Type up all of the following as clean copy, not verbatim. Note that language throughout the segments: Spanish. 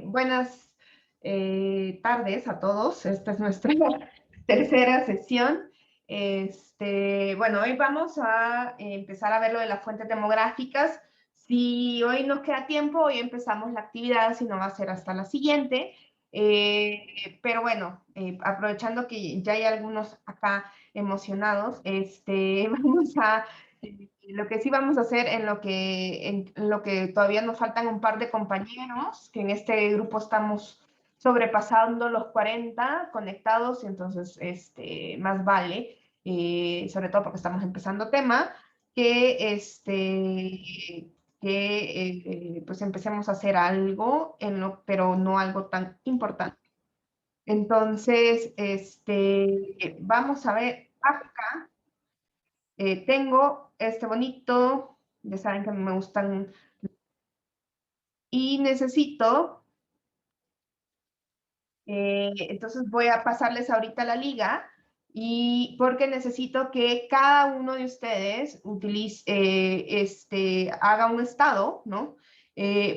Buenas tardes a todos. Esta es nuestra tercera sesión. Bueno, hoy vamos a empezar a ver lo de las fuentes demográficas. Si hoy nos queda tiempo, hoy empezamos la actividad, si no va a ser hasta la siguiente. Pero bueno, aprovechando que ya hay algunos acá emocionados, vamos a lo que sí vamos a hacer en lo que todavía nos faltan un par de compañeros, que en este grupo estamos sobrepasando los 40 conectados, entonces más vale, sobre todo porque estamos empezando tema, que, pues empecemos a hacer algo, pero no algo tan importante. Entonces, vamos a ver acá. Tengo este bonito, ya saben que me gustan, y necesito, entonces voy a pasarles ahorita la liga, y porque necesito que cada uno de ustedes utilice, haga un estado, ¿no?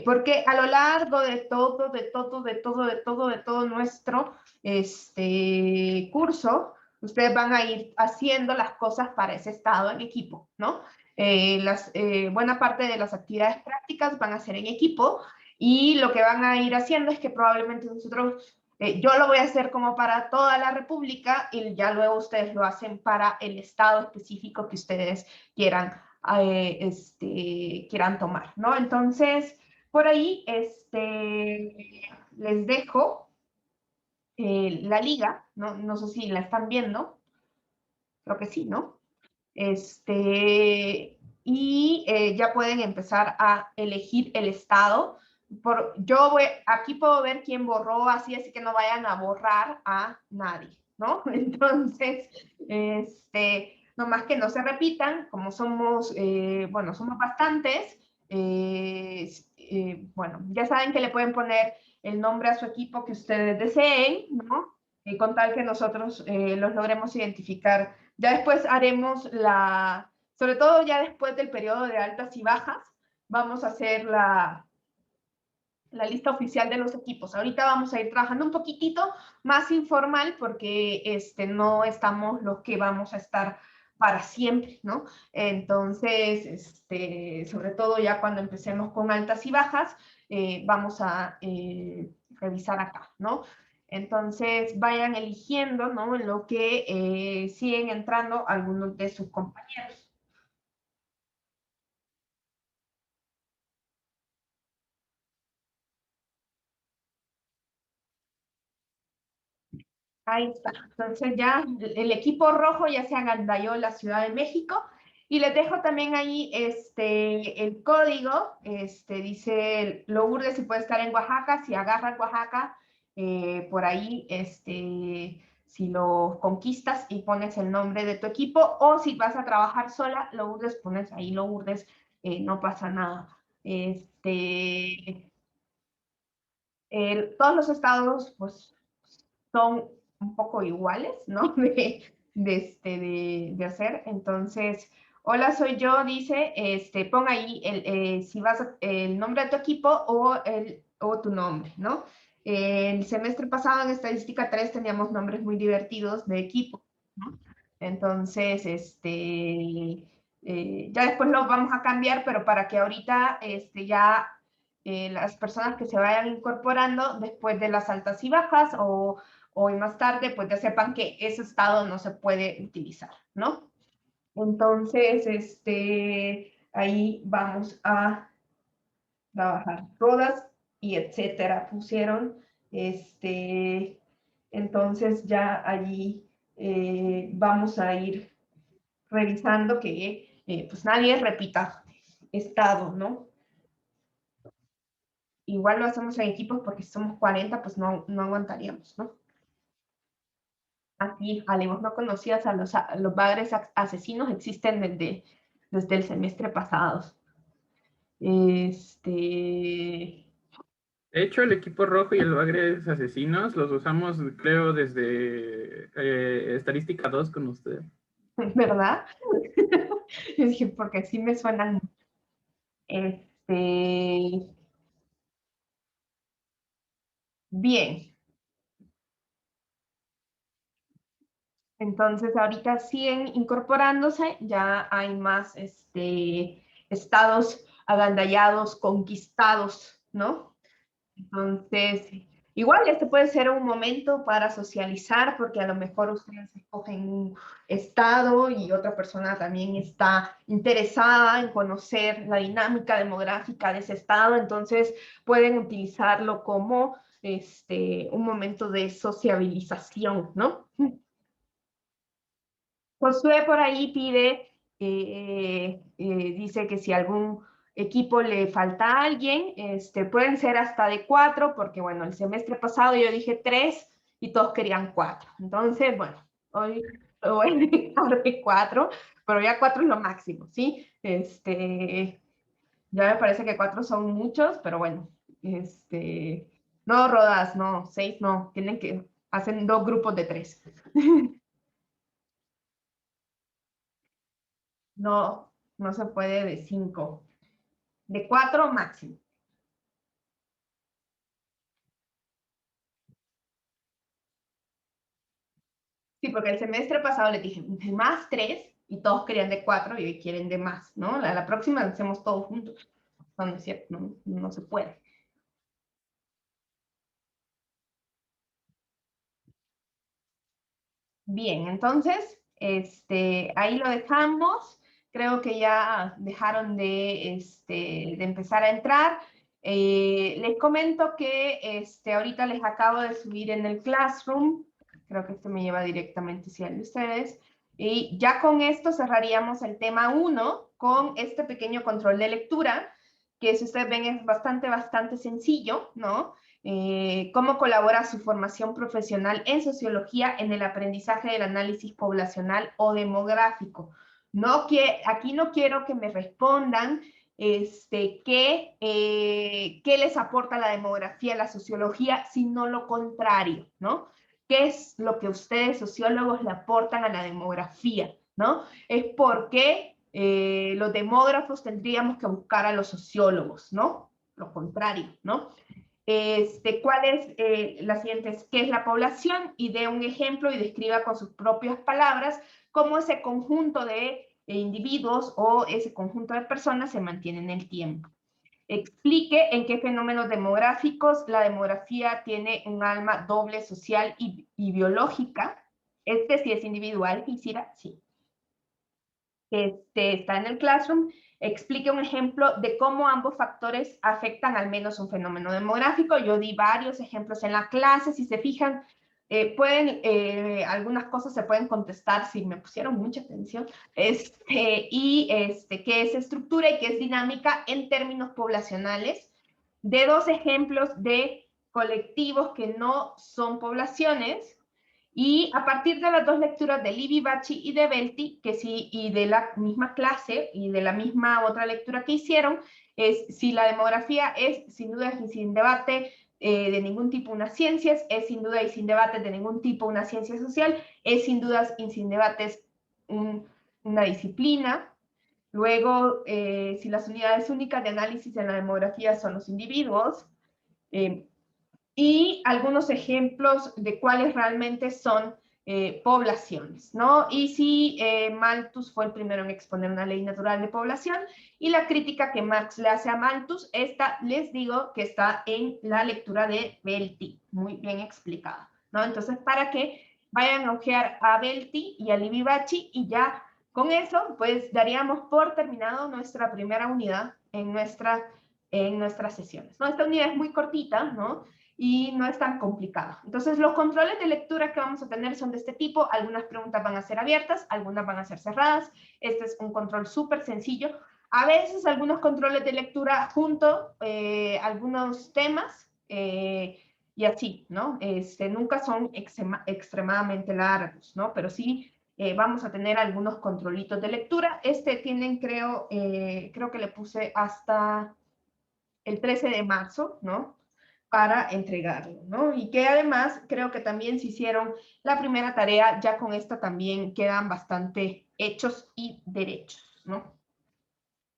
Porque a lo largo de todo nuestro curso, ustedes van a ir haciendo las cosas para ese estado en equipo, ¿no? Buena parte de las actividades prácticas van a ser en equipo, y lo que van a ir haciendo es que probablemente nosotros, yo lo voy a hacer como para toda la República, y ya luego ustedes lo hacen para el estado específico que ustedes quieran, quieran tomar, ¿no? Entonces, por ahí les dejo la liga, ¿no? No sé si la están viendo, creo que sí, ¿no? Ya pueden empezar a elegir el estado. Aquí puedo ver quién borró, así que no vayan a borrar a nadie, ¿no? Entonces, nomás que no se repitan, como somos, bueno, somos bastantes, bueno, ya saben que le pueden poner el nombre a su equipo que ustedes deseen, ¿no? Con tal que nosotros los logremos identificar. Ya después haremos sobre todo ya después del periodo de altas y bajas, vamos a hacer la lista oficial de los equipos. Ahorita vamos a ir trabajando un poquitito más informal porque no estamos los que vamos a estar para siempre, ¿no? Entonces, sobre todo ya cuando empecemos con altas y bajas, vamos a revisar acá, ¿no? Entonces, vayan eligiendo, ¿no? En lo que siguen entrando algunos de sus compañeros. Ahí está. Entonces ya el equipo rojo ya se agandalló la Ciudad de México. Y les dejo también ahí el código. Dice Lourdes si puede estar en Oaxaca. Si agarran Oaxaca, por ahí, si lo conquistas y pones el nombre de tu equipo. O si vas a trabajar sola, Lourdes, pones ahí Lourdes. No pasa nada. Todos los estados, pues, son un poco iguales, ¿no? De hacer. Entonces, hola, soy yo, dice, pon ahí si el nombre de tu equipo o tu nombre, ¿no? El semestre pasado en Estadística 3 teníamos nombres muy divertidos de equipo, ¿no? Entonces, ya después lo vamos a cambiar, pero para que ahorita ya las personas que se vayan incorporando después de las altas y bajas o hoy más tarde, pues ya sepan que ese estado no se puede utilizar, ¿no? Entonces, ahí vamos a trabajar rodas y etcétera, pusieron, entonces ya allí vamos a ir revisando que pues nadie repita estado, ¿no? Igual lo hacemos en equipos porque si somos 40, pues no aguantaríamos, ¿no? Aquí, Ale, vos no conocías a los padres asesinos, existen desde el semestre pasado. Este, De hecho, el equipo rojo y el bagres asesinos los usamos, creo, desde estadística 2 con usted. ¿Verdad? Yo dije, porque sí me suenan. Este, Bien. Entonces, ahorita siguen incorporándose, ya hay más estados agandallados, conquistados, ¿no? Entonces, igual este puede ser un momento para socializar, porque a lo mejor ustedes escogen un estado y otra persona también está interesada en conocer la dinámica demográfica de ese estado, entonces pueden utilizarlo como un momento de sociabilización, ¿no? Josué por ahí pide, dice que si algún equipo le falta a alguien, pueden ser hasta de 4, porque bueno, el semestre pasado yo dije 3 y todos querían 4. Entonces, bueno, hoy lo voy a dejar de 4, pero ya 4 es lo máximo, ¿sí? Ya me parece que 4 son muchos, pero bueno, no, Rodas, no, 6 no, tienen que, hacen 2 grupos de 3. No, no se puede de 5. De 4 máximo. Sí, porque el semestre pasado les dije de más 3 y todos querían de 4 y hoy quieren de más, ¿no? La próxima hacemos todos juntos. No, no es cierto, no, no se puede. Bien, entonces, ahí lo dejamos. Creo que ya dejaron de empezar a entrar. Les comento que ahorita les acabo de subir en el Classroom. Creo que esto me lleva directamente hacia el de ustedes. Y ya con esto cerraríamos el tema 1 con este pequeño control de lectura, que si ustedes ven es bastante, bastante sencillo, ¿no? Cómo colabora su formación profesional en sociología en el aprendizaje del análisis poblacional o demográfico. Aquí no quiero que me respondan qué les aporta la demografía, la sociología, sino lo contrario, ¿no? ¿Qué es lo que ustedes, sociólogos, le aportan a la demografía, ¿no? Es porque los demógrafos tendríamos que buscar a los sociólogos, ¿no? Lo contrario, ¿no? ¿Cuál es la siguiente? ¿Qué es la población? Y dé un ejemplo y describa con sus propias palabras cómo ese conjunto de individuos o ese conjunto de personas se mantiene en el tiempo. Explique en qué fenómenos demográficos la demografía tiene un alma doble social y biológica. Sí es individual, quisiera, sí. Está en el Classroom, explique un ejemplo de cómo ambos factores afectan al menos un fenómeno demográfico. Yo di varios ejemplos en la clase, si se fijan, algunas cosas se pueden contestar si me pusieron mucha atención, qué es estructura y qué es dinámica en términos poblacionales, de 2 ejemplos de colectivos que no son poblaciones, y a partir de las 2 lecturas de Livi Bacci y de Belti, que sí, y de la misma clase y de la misma otra lectura que hicieron, es si la demografía es sin duda y sin debate de ningún tipo una ciencia, es sin duda y sin debate de ningún tipo una ciencia social, es sin dudas y sin debates una disciplina. Luego, si las unidades únicas de análisis en la demografía son los individuos, y algunos ejemplos de cuáles realmente son poblaciones, ¿no? Y si Malthus fue el primero en exponer una ley natural de población, y la crítica que Marx le hace a Malthus, esta les digo que está en la lectura de Belti, muy bien explicada, ¿no? Entonces, para que vayan a ojear a Belti y a Livi Bacci, y ya con eso, pues daríamos por terminado nuestra primera unidad en nuestras sesiones, ¿no? Esta unidad es muy cortita, ¿no? Y no es tan complicado. Entonces, los controles de lectura que vamos a tener son de este tipo. Algunas preguntas van a ser abiertas, algunas van a ser cerradas. Este es un control súper sencillo. A veces algunos controles de lectura junto algunos temas y así, ¿no? Nunca son extremadamente largos, ¿no? Pero sí vamos a tener algunos controlitos de lectura. Tienen, creo que le puse hasta el 13 de marzo, ¿no? Para entregarlo, ¿no? Y que además creo que también se hicieron la primera tarea, ya con esta también quedan bastante hechos y derechos, ¿no?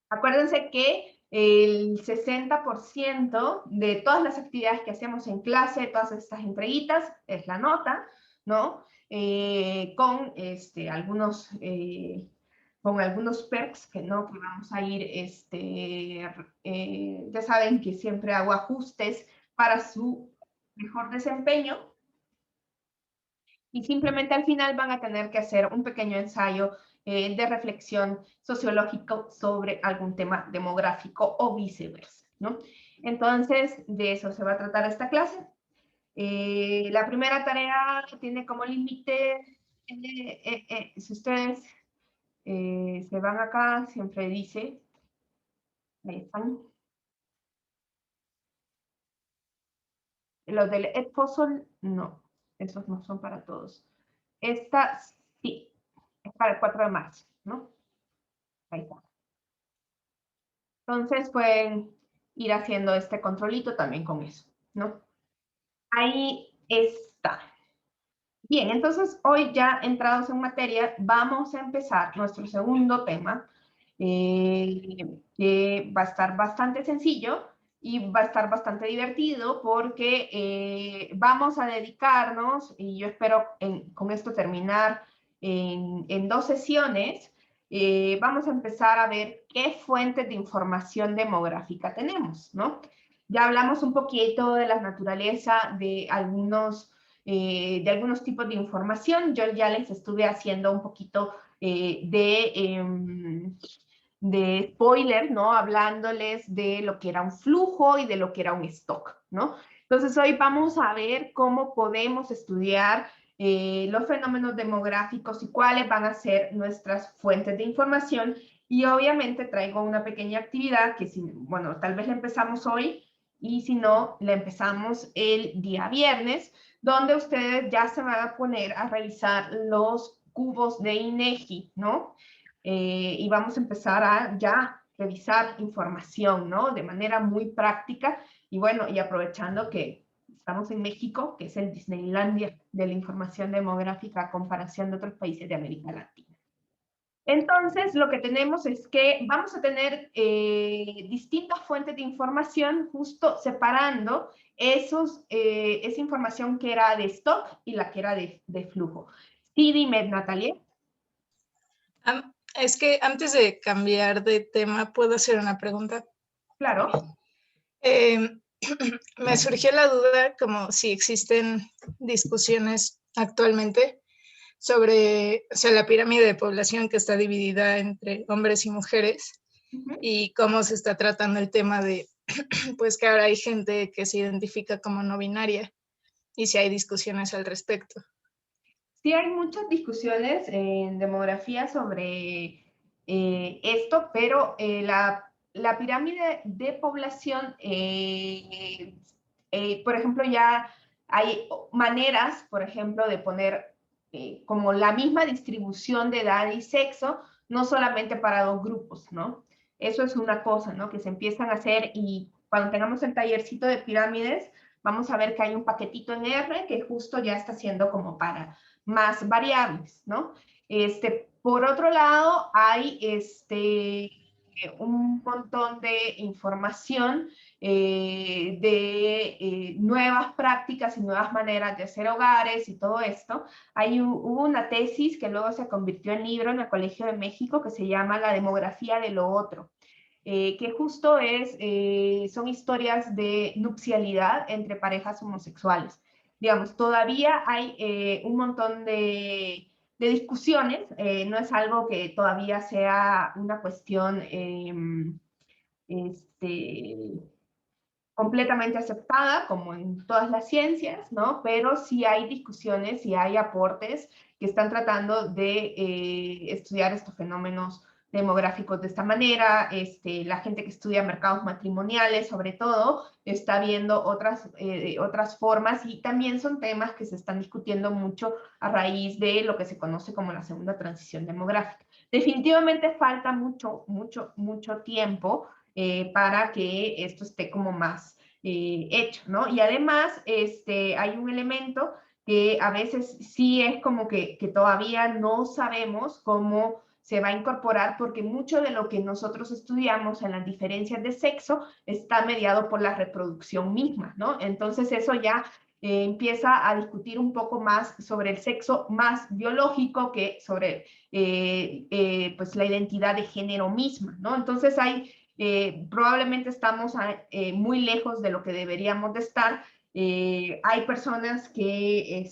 Acuérdense que el 60% de todas las actividades que hacemos en clase, todas estas entreguitas, es la nota, ¿no? Con algunos perks que no, que vamos a ir, ya saben que siempre hago ajustes para su mejor desempeño, y simplemente al final van a tener que hacer un pequeño ensayo de reflexión sociológico sobre algún tema demográfico o viceversa, ¿no? Entonces, de eso se va a tratar esta clase. La primera tarea tiene como límite, si ustedes se van acá, siempre dice, ahí están, los del Edpuzzle, no, esos no son para todos. Esta sí, es para el 4 de marzo, ¿no? Ahí está. Entonces pueden ir haciendo este controlito también con eso, ¿no? Ahí está. Bien, entonces hoy ya entrados en materia, vamos a empezar nuestro segundo tema, que va a estar bastante sencillo y va a estar bastante divertido porque vamos a dedicarnos, y yo espero con esto terminar en 2 sesiones, vamos a empezar a ver qué fuentes de información demográfica tenemos, ¿no? Ya hablamos un poquito de la naturaleza de algunos tipos de información. Yo ya les estuve haciendo un poquito de spoiler, ¿no? Hablándoles de lo que era un flujo y de lo que era un stock, ¿no? Entonces hoy vamos a ver cómo podemos estudiar los fenómenos demográficos y cuáles van a ser nuestras fuentes de información. Y obviamente traigo una pequeña actividad que, bueno, tal vez la empezamos hoy y si no, la empezamos el día viernes, donde ustedes ya se van a poner a revisar los cubos de INEGI, ¿no? Y vamos a empezar a ya revisar información, ¿no? De manera muy práctica y bueno, y aprovechando que estamos en México, que es el Disneylandia de la información demográfica a comparación de otros países de América Latina. Entonces, lo que tenemos es que vamos a tener distintas fuentes de información, justo separando esa información que era de stock y la que era de flujo. Sí, dime, Natalia. Es que antes de cambiar de tema, ¿puedo hacer una pregunta? Claro. Me surgió la duda, como si existen discusiones actualmente sobre, o sea, la pirámide de población que está dividida entre hombres y mujeres, y cómo se está tratando el tema de, pues que ahora hay gente que se identifica como no binaria, y si hay discusiones al respecto. Sí, hay muchas discusiones en demografía sobre esto, pero la pirámide de población, por ejemplo, ya hay maneras, por ejemplo, de poner como la misma distribución de edad y sexo, no solamente para 2 grupos, ¿no? Eso es una cosa, ¿no? Que se empiezan a hacer, y cuando tengamos el tallercito de pirámides, vamos a ver que hay un paquetito en R que justo ya está haciendo como para más variables, ¿no? Por otro lado, hay un montón de información de nuevas prácticas y nuevas maneras de hacer hogares y todo esto. Hubo una tesis que luego se convirtió en libro en el Colegio de México que se llama La demografía de lo otro. Que justo son historias de nupcialidad entre parejas homosexuales. Digamos, todavía hay un montón de discusiones, no es algo que todavía sea una cuestión completamente aceptada, como en todas las ciencias, ¿no? Pero sí hay discusiones y hay aportes que están tratando de estudiar estos fenómenos demográficos de esta manera. La gente que estudia mercados matrimoniales, sobre todo, está viendo otras formas, y también son temas que se están discutiendo mucho a raíz de lo que se conoce como la segunda transición demográfica. Definitivamente falta mucho, mucho, mucho tiempo para que esto esté como más hecho, ¿no? Y además hay un elemento que a veces sí es como que todavía no sabemos cómo se va a incorporar porque mucho de lo que nosotros estudiamos en las diferencias de sexo está mediado por la reproducción misma, ¿no? Entonces eso ya empieza a discutir un poco más sobre el sexo más biológico que sobre pues la identidad de género misma, ¿no? Entonces probablemente estamos muy lejos de lo que deberíamos de estar. Hay personas que,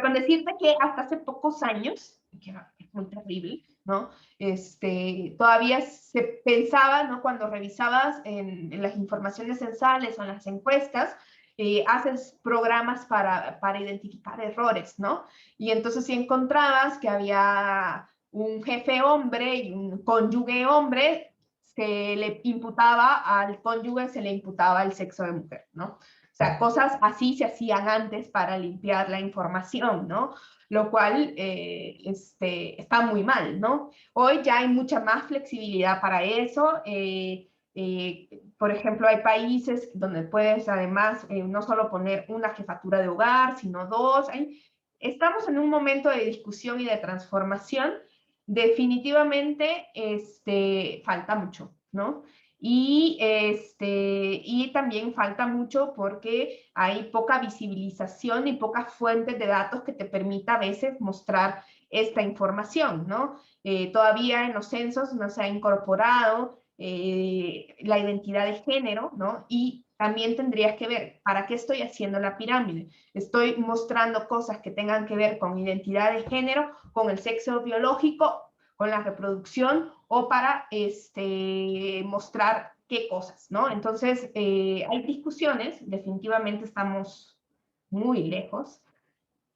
con decirte que hasta hace pocos años, que es muy terrible, ¿no? Todavía se pensaba, ¿no? Cuando revisabas en las informaciones censales o en las encuestas, haces programas para identificar errores, ¿no? Y entonces si encontrabas que había un jefe hombre y un cónyuge hombre, se le imputaba al cónyuge, se le imputaba el sexo de mujer, ¿no? O sea, cosas así se hacían antes para limpiar la información, ¿no? Lo cual está muy mal, ¿no? Hoy ya hay mucha más flexibilidad para eso. Por ejemplo, hay países donde puedes además no solo poner una jefatura de hogar, sino dos. Estamos en un momento de discusión y de transformación. Definitivamente falta mucho, ¿no? Y también falta mucho porque hay poca visibilización y pocas fuentes de datos que te permita a veces mostrar esta información, ¿no? Todavía en los censos no se ha incorporado la identidad de género, ¿no? Y también tendrías que ver, ¿para qué estoy haciendo la pirámide? Estoy mostrando cosas que tengan que ver con identidad de género, con el sexo biológico, con la reproducción, o para mostrar qué cosas, ¿no? Entonces, hay discusiones, definitivamente estamos muy lejos,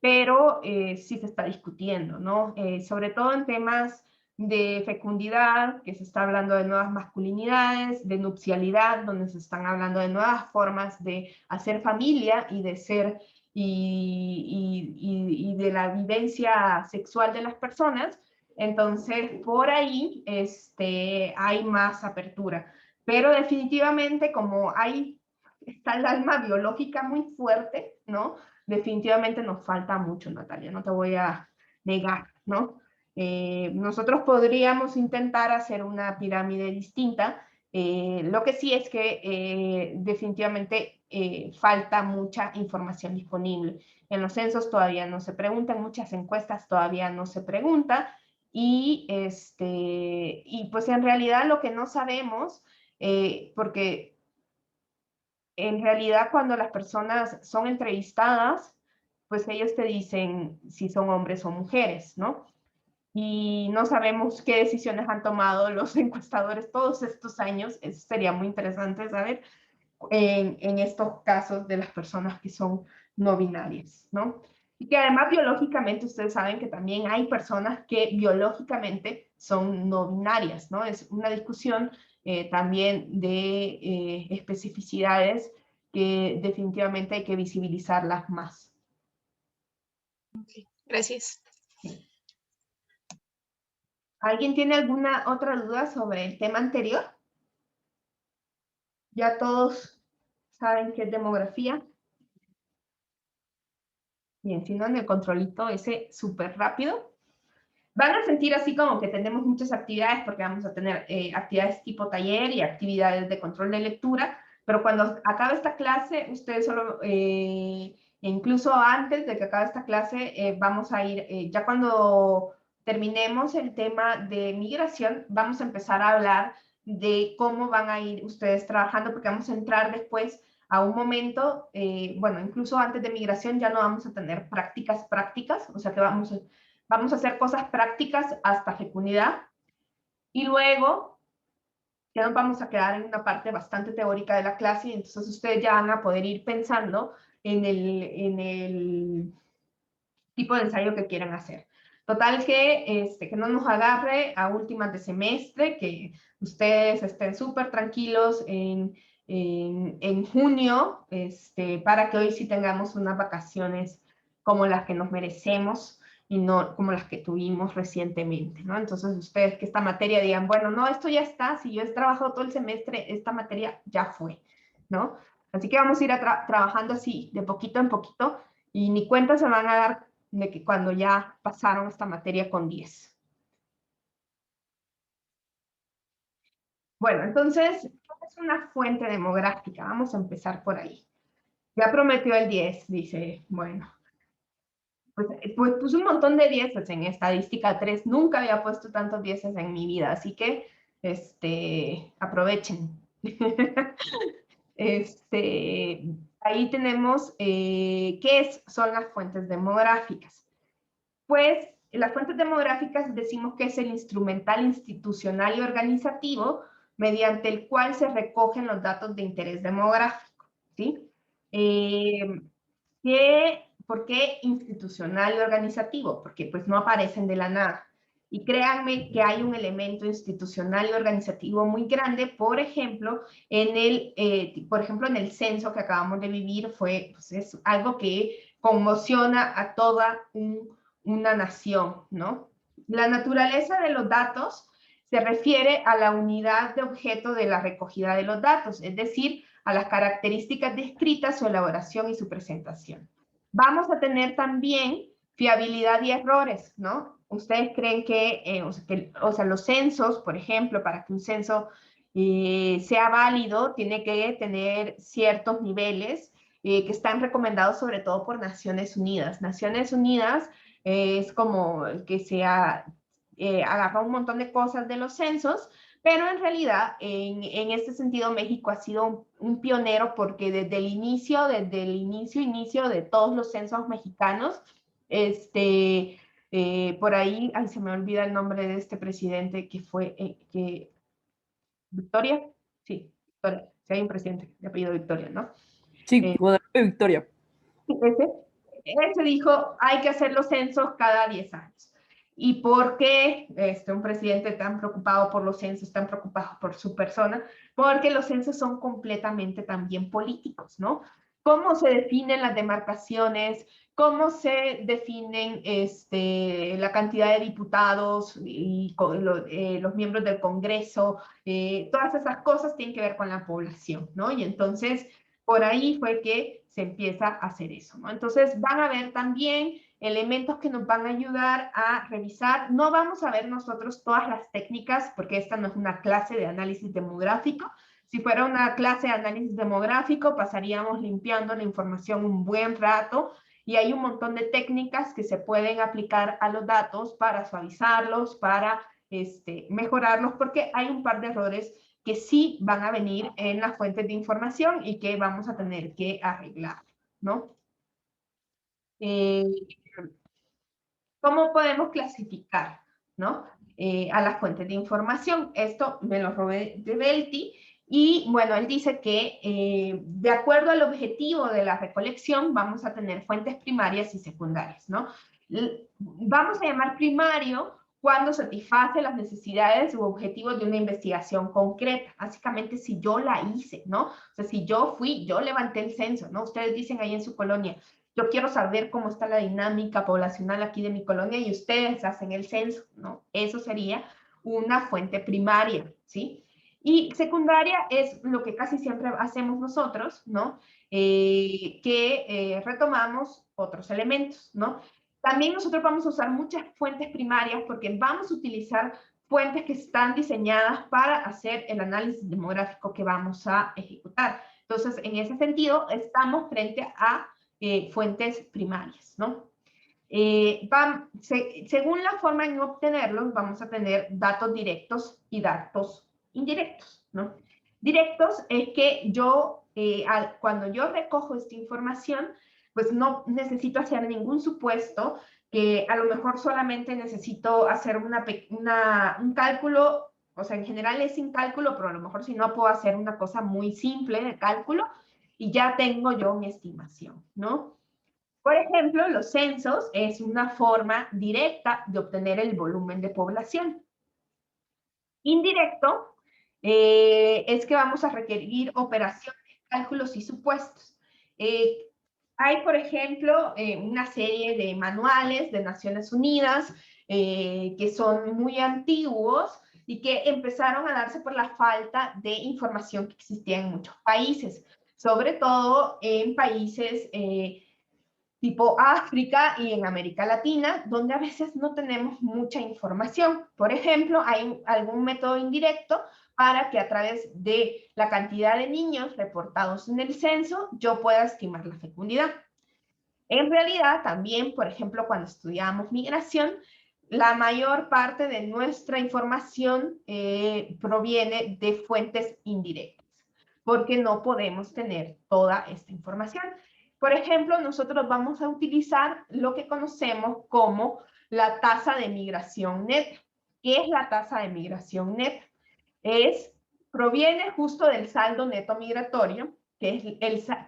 pero sí se está discutiendo, ¿no? Sobre todo en temas de fecundidad, que se está hablando de nuevas masculinidades, de nupcialidad, donde se están hablando de nuevas formas de hacer familia y de ser, y de la vivencia sexual de las personas. Entonces, por ahí hay más apertura. Pero definitivamente, como está el alma biológica muy fuerte, ¿no? Definitivamente nos falta mucho, Natalia, no te voy a negar, ¿no? Nosotros podríamos intentar hacer una pirámide distinta. Lo que sí es que definitivamente falta mucha información disponible. En los censos todavía no se pregunta, en muchas encuestas todavía no se pregunta, y pues en realidad lo que no sabemos, porque en realidad cuando las personas son entrevistadas, pues ellos te dicen si son hombres o mujeres, ¿no? Y no sabemos qué decisiones han tomado los encuestadores todos estos años. Eso sería muy interesante saber en estos casos de las personas que son no binarias, ¿no? Y que además biológicamente ustedes saben que también hay personas que biológicamente son no binarias, ¿no? Es una discusión también de especificidades que definitivamente hay que visibilizarlas más. Okay, gracias. Sí. ¿Alguien tiene alguna otra duda sobre el tema anterior? ¿Ya todos saben qué es demografía? Bien, si no, en el controlito ese súper rápido. Van a sentir así como que tenemos muchas actividades porque vamos a tener actividades tipo taller y actividades de control de lectura, pero cuando acabe esta clase, ustedes solo, incluso antes de que acabe esta clase, vamos a ir, ya cuando terminemos el tema de migración, vamos a empezar a hablar de cómo van a ir ustedes trabajando, porque vamos a entrar después a un momento, bueno, incluso antes de migración ya no vamos a tener prácticas, o sea que vamos a hacer cosas prácticas hasta fecundidad, y luego ya nos vamos a quedar en una parte bastante teórica de la clase, y entonces ustedes ya van a poder ir pensando en el tipo de ensayo que quieran hacer. Total que no nos agarre a últimas de semestre, que ustedes estén súper tranquilos en junio, para que hoy sí tengamos unas vacaciones como las que nos merecemos y no como las que tuvimos recientemente, ¿no? Entonces ustedes que esta materia digan, bueno, no, esto ya está, si yo he trabajado todo el semestre, esta materia ya fue, ¿no? Así que vamos a ir trabajando así, de poquito en poquito, y ni cuenta se van a dar de que cuando ya pasaron esta materia con 10. Bueno, entonces, ¿qué es una fuente demográfica? Vamos a empezar por ahí. Ya prometió el 10, dice, bueno. Pues puse un montón de 10 en estadística 3. Nunca había puesto tantos 10 en mi vida, así que aprovechen. Ahí tenemos qué son las fuentes demográficas. Pues las fuentes demográficas decimos que es el instrumental institucional y organizativo mediante el cual se recogen los datos de interés demográfico, ¿sí? ¿Por qué institucional y organizativo? Porque pues no aparecen de la nada. Y créanme que hay un elemento institucional y organizativo muy grande, por ejemplo, en el censo que acabamos de vivir, pues, es algo que conmociona a toda una nación, ¿no? La naturaleza de los datos se refiere a la unidad de objeto de la recogida de los datos, es decir, a las características descritas, su elaboración y su presentación. Vamos a tener también fiabilidad y errores, ¿no? Ustedes creen que, los censos, por ejemplo, para que un censo sea válido, tiene que tener ciertos niveles que están recomendados sobre todo por Naciones Unidas. Naciones Unidas es como el que se agarra un montón de cosas de los censos, pero en realidad, en este sentido, México ha sido un pionero porque desde el inicio de todos los censos mexicanos, por ahí, ay, se me olvida el nombre de este presidente que fue, Victoria, sí, Victoria, sí hay un presidente de apellido Victoria, ¿no? Sí, Guadalupe Victoria. Ese dijo, hay que hacer los censos cada 10 años. ¿Y por qué un presidente tan preocupado por los censos, tan preocupado por su persona? Porque los censos son completamente también políticos, ¿no? ¿Cómo se definen las demarcaciones? ¿Cómo se definen la cantidad de diputados y los miembros del Congreso? Todas esas cosas tienen que ver con la población, ¿no? Y entonces, por ahí fue que se empieza a hacer eso, ¿no? Entonces, van a ver también elementos que nos van a ayudar a revisar. No vamos a ver nosotros todas las técnicas, porque esta no es una clase de análisis demográfico. Si fuera una clase de análisis demográfico, pasaríamos limpiando la información un buen rato, y hay un montón de técnicas que se pueden aplicar a los datos para suavizarlos, para mejorarlos, porque hay un par de errores que sí van a venir en las fuentes de información y que vamos a tener que arreglar, ¿no? ¿Cómo podemos clasificar, ¿no? A las fuentes de información? Esto me lo robé de Belti, y bueno, él dice que de acuerdo al objetivo de la recolección vamos a tener fuentes primarias y secundarias, ¿no? Vamos a llamar primario cuando satisface las necesidades u objetivos de una investigación concreta. Básicamente, si yo la hice, ¿no? O sea, si yo levanté el censo, ¿no? Ustedes dicen ahí en su colonia, yo quiero saber cómo está la dinámica poblacional aquí de mi colonia, y ustedes hacen el censo, ¿no? Eso sería una fuente primaria, ¿sí? Y secundaria es lo que casi siempre hacemos nosotros, ¿no? Retomamos otros elementos, ¿no? También nosotros vamos a usar muchas fuentes primarias porque vamos a utilizar fuentes que están diseñadas para hacer el análisis demográfico que vamos a ejecutar. Entonces, en ese sentido, estamos frente a fuentes primarias, ¿no? Según la forma en obtenerlos, vamos a tener datos directos y datos indirectos, ¿no? Directos es que cuando yo recojo esta información, pues no necesito hacer ningún supuesto, que a lo mejor solamente necesito hacer un cálculo, o sea, en general es sin cálculo, pero a lo mejor si no puedo hacer una cosa muy simple de cálculo, y ya tengo yo mi estimación, ¿no? Por ejemplo, los censos es una forma directa de obtener el volumen de población. Indirecto es que vamos a requerir operaciones, cálculos y supuestos. Hay, por ejemplo, una serie de manuales de Naciones Unidas que son muy antiguos y que empezaron a darse por la falta de información que existía en muchos países, sobre todo en países tipo África y en América Latina, donde a veces no tenemos mucha información. Por ejemplo, hay algún método indirecto para que a través de la cantidad de niños reportados en el censo, yo pueda estimar la fecundidad. En realidad, también, por ejemplo, cuando estudiamos migración, la mayor parte de nuestra información proviene de fuentes indirectas, porque no podemos tener toda esta información. Por ejemplo, nosotros vamos a utilizar lo que conocemos como la tasa de migración neta. ¿Qué es la tasa de migración neta? Proviene justo del saldo neto migratorio. ¿Qué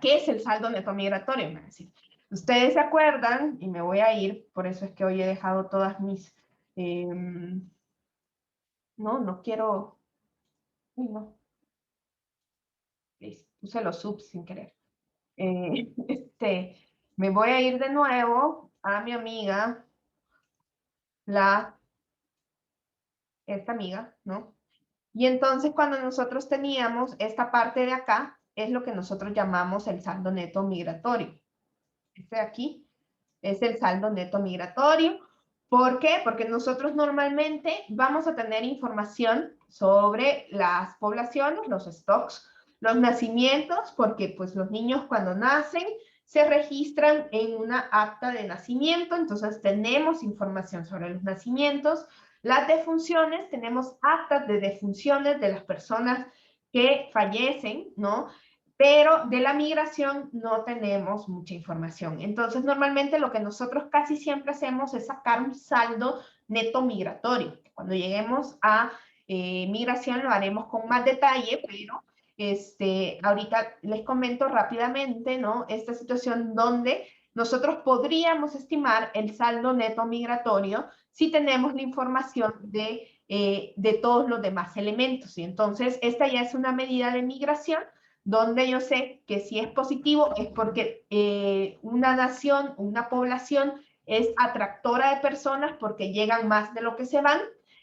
es el saldo neto migratorio? Me decir. Ustedes se acuerdan, y me voy a ir, por eso es que hoy he dejado todas mis... no quiero... Uy, no. Puse los subs sin querer. Me voy a ir de nuevo a mi amiga, esta amiga, ¿no? Y entonces cuando nosotros teníamos esta parte de acá, es lo que nosotros llamamos el saldo neto migratorio. Este de aquí es el saldo neto migratorio. ¿Por qué? Porque nosotros normalmente vamos a tener información sobre las poblaciones, los stocks, los nacimientos, porque pues los niños cuando nacen se registran en una acta de nacimiento, entonces tenemos información sobre los nacimientos. Las defunciones, tenemos actas de defunciones de las personas que fallecen, ¿no? Pero de la migración no tenemos mucha información. Entonces, normalmente lo que nosotros casi siempre hacemos es sacar un saldo neto migratorio. Cuando lleguemos a migración lo haremos con más detalle, pero ahorita les comento rápidamente, ¿no? Esta situación donde nosotros podríamos estimar el saldo neto migratorio si tenemos la información de todos los demás elementos. Y entonces, esta ya es una medida de migración donde yo sé que si es positivo es porque una nación, una población es atractora de personas porque llegan más de lo que se van,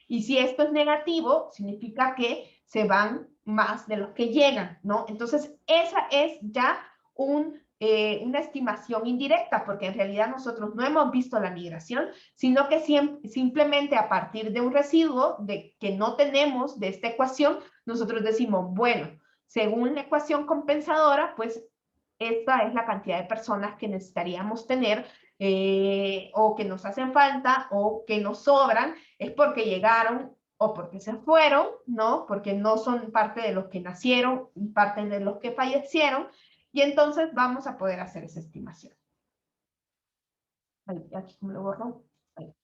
y si esto es negativo, significa que se van más de los que llegan, ¿no? Entonces, esa es ya una estimación indirecta, porque en realidad nosotros no hemos visto la migración, sino que simplemente a partir de un residuo que no tenemos de esta ecuación, nosotros decimos, bueno, según la ecuación compensadora, pues esta es la cantidad de personas que necesitaríamos tener o que nos hacen falta o que nos sobran, es porque llegaron o porque se fueron, ¿no? Porque no son parte de los que nacieron, parte de los que fallecieron, y entonces vamos a poder hacer esa estimación. Ahí, aquí me lo borro. Ahí.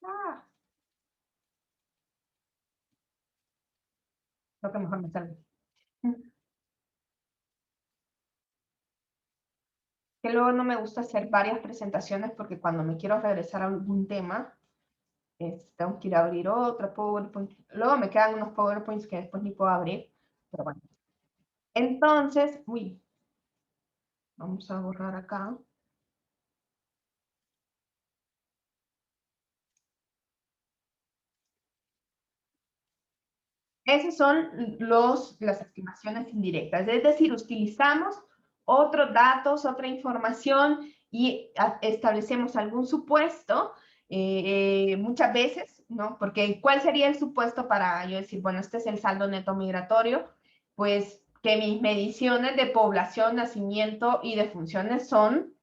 Ah. Lo que mejor me sale. Que luego no me gusta hacer varias presentaciones porque cuando me quiero regresar a algún tema, tengo que ir a abrir otra PowerPoint. Luego me quedan unos PowerPoints que después ni puedo abrir, pero bueno. Entonces, vamos a borrar acá. Esas son las estimaciones indirectas, es decir, utilizamos otros datos, otra información y establecemos algún supuesto, muchas veces, ¿no? Porque ¿cuál sería el supuesto para yo decir, bueno, este es el saldo neto migratorio? Pues que mis mediciones de población, nacimiento y defunciones son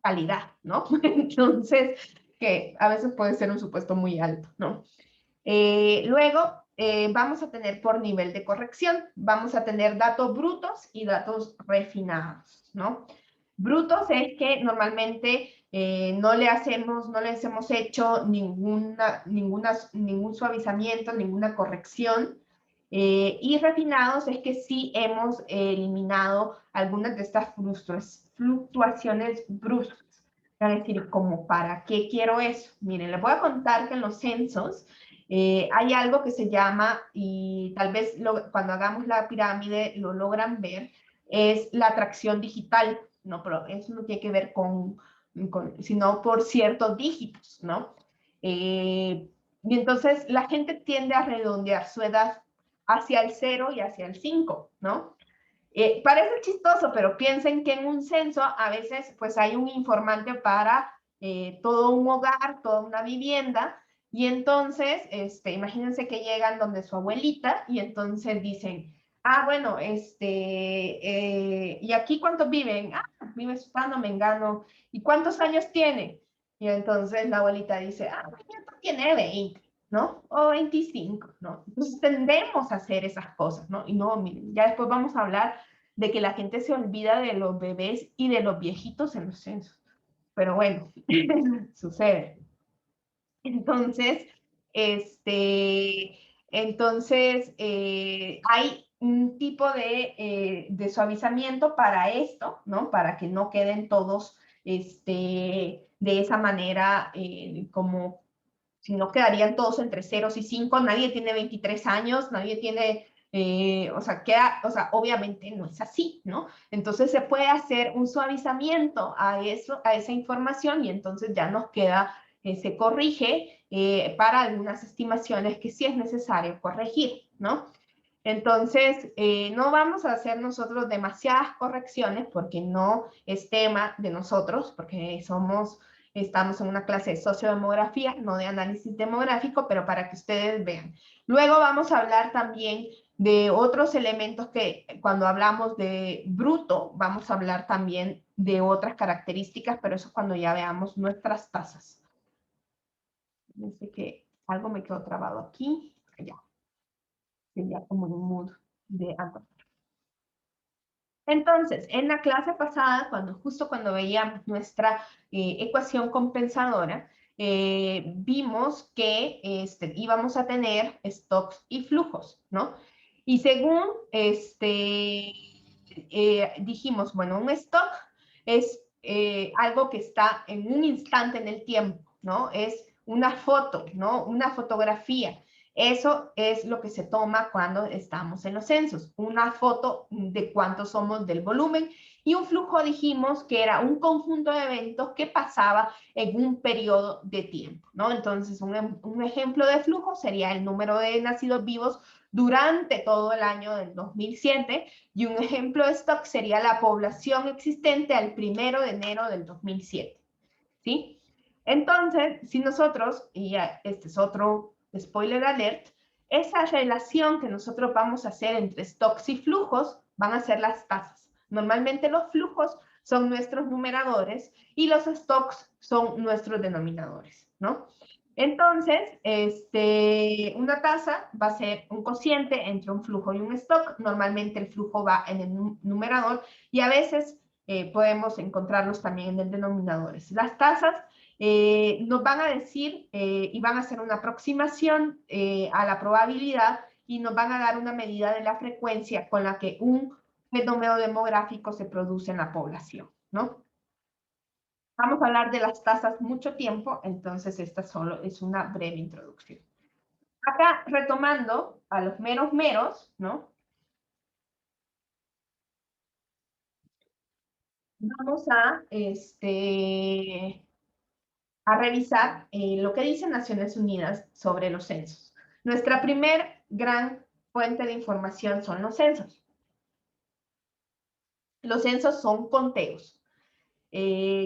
calidad, ¿no? Entonces, que a veces puede ser un supuesto muy alto, ¿no? Luego, vamos a tener por nivel de corrección, vamos a tener datos brutos y datos refinados, ¿no? Brutos es que normalmente no les hemos hecho ningún suavizamiento, ninguna corrección. Y refinados es que sí hemos eliminado algunas de estas fluctuaciones bruscas. Es decir, como ¿para qué quiero eso? Miren, les voy a contar que en los censos hay algo que se llama, y tal vez cuando hagamos la pirámide lo logran ver, es la atracción digital, ¿no? Pero eso no tiene que ver sino por ciertos dígitos, ¿no? Y entonces la gente tiende a redondear su edad hacia el 0 y hacia el 5, ¿no? Parece chistoso, pero piensen que en un censo a veces pues hay un informante para todo un hogar, toda una vivienda, y entonces, imagínense que llegan donde su abuelita y entonces dicen, ah, bueno, ¿y aquí cuántos viven? Ah, vive Sutano, Mengano. ¿Y cuántos años tiene? Y entonces la abuelita dice, ah, mi nieto tiene 20, ¿no? O 25, ¿no? Entonces tendemos a hacer esas cosas, ¿no? Y no, miren, ya después vamos a hablar de que la gente se olvida de los bebés y de los viejitos en los censos. Pero bueno, sucede. Entonces, hay un tipo de suavizamiento para esto, ¿no? Para que no queden todos de esa manera, como si no quedarían todos entre 0 y 5, nadie tiene 23 años, nadie tiene, o sea, obviamente no es así, ¿no? Entonces se puede hacer un suavizamiento a eso, a esa información y entonces ya nos queda, se corrige para algunas estimaciones que sí es necesario corregir, ¿no? Entonces, no vamos a hacer nosotros demasiadas correcciones porque no es tema de nosotros, porque estamos en una clase de sociodemografía, no de análisis demográfico, pero para que ustedes vean. Luego vamos a hablar también de otros elementos que cuando hablamos de bruto, vamos a hablar también de otras características, pero eso es cuando ya veamos nuestras tasas. Dice que algo me quedó trabado aquí, allá. Sería como un mood de algo. Entonces, en la clase pasada, justo cuando veíamos nuestra ecuación compensadora, vimos que íbamos a tener stocks y flujos, ¿no? Y según dijimos, bueno, un stock es algo que está en un instante en el tiempo, ¿no? Es una foto, ¿no? Una fotografía. Eso es lo que se toma cuando estamos en los censos, una foto de cuántos somos del volumen, y un flujo dijimos que era un conjunto de eventos que pasaba en un periodo de tiempo, ¿no? Entonces, un ejemplo de flujo sería el número de nacidos vivos durante todo el año del 2007, y un ejemplo de stock sería la población existente al 1 de enero del 2007, ¿sí? Entonces, si nosotros, y ya este es otro spoiler alert, esa relación que nosotros vamos a hacer entre stocks y flujos van a ser las tasas. Normalmente los flujos son nuestros numeradores y los stocks son nuestros denominadores, ¿no? Entonces, una tasa va a ser un cociente entre un flujo y un stock. Normalmente el flujo va en el numerador y a veces podemos encontrarlos también en el denominador. Las tasas nos van a decir y van a hacer una aproximación a la probabilidad y nos van a dar una medida de la frecuencia con la que un fenómeno demográfico se produce en la población, ¿no? Vamos a hablar de las tasas mucho tiempo, entonces esta solo es una breve introducción. Acá, retomando a los meros, ¿no? Vamos a revisar lo que dicen Naciones Unidas sobre los censos. Nuestra primer gran fuente de información son los censos. Los censos son conteos.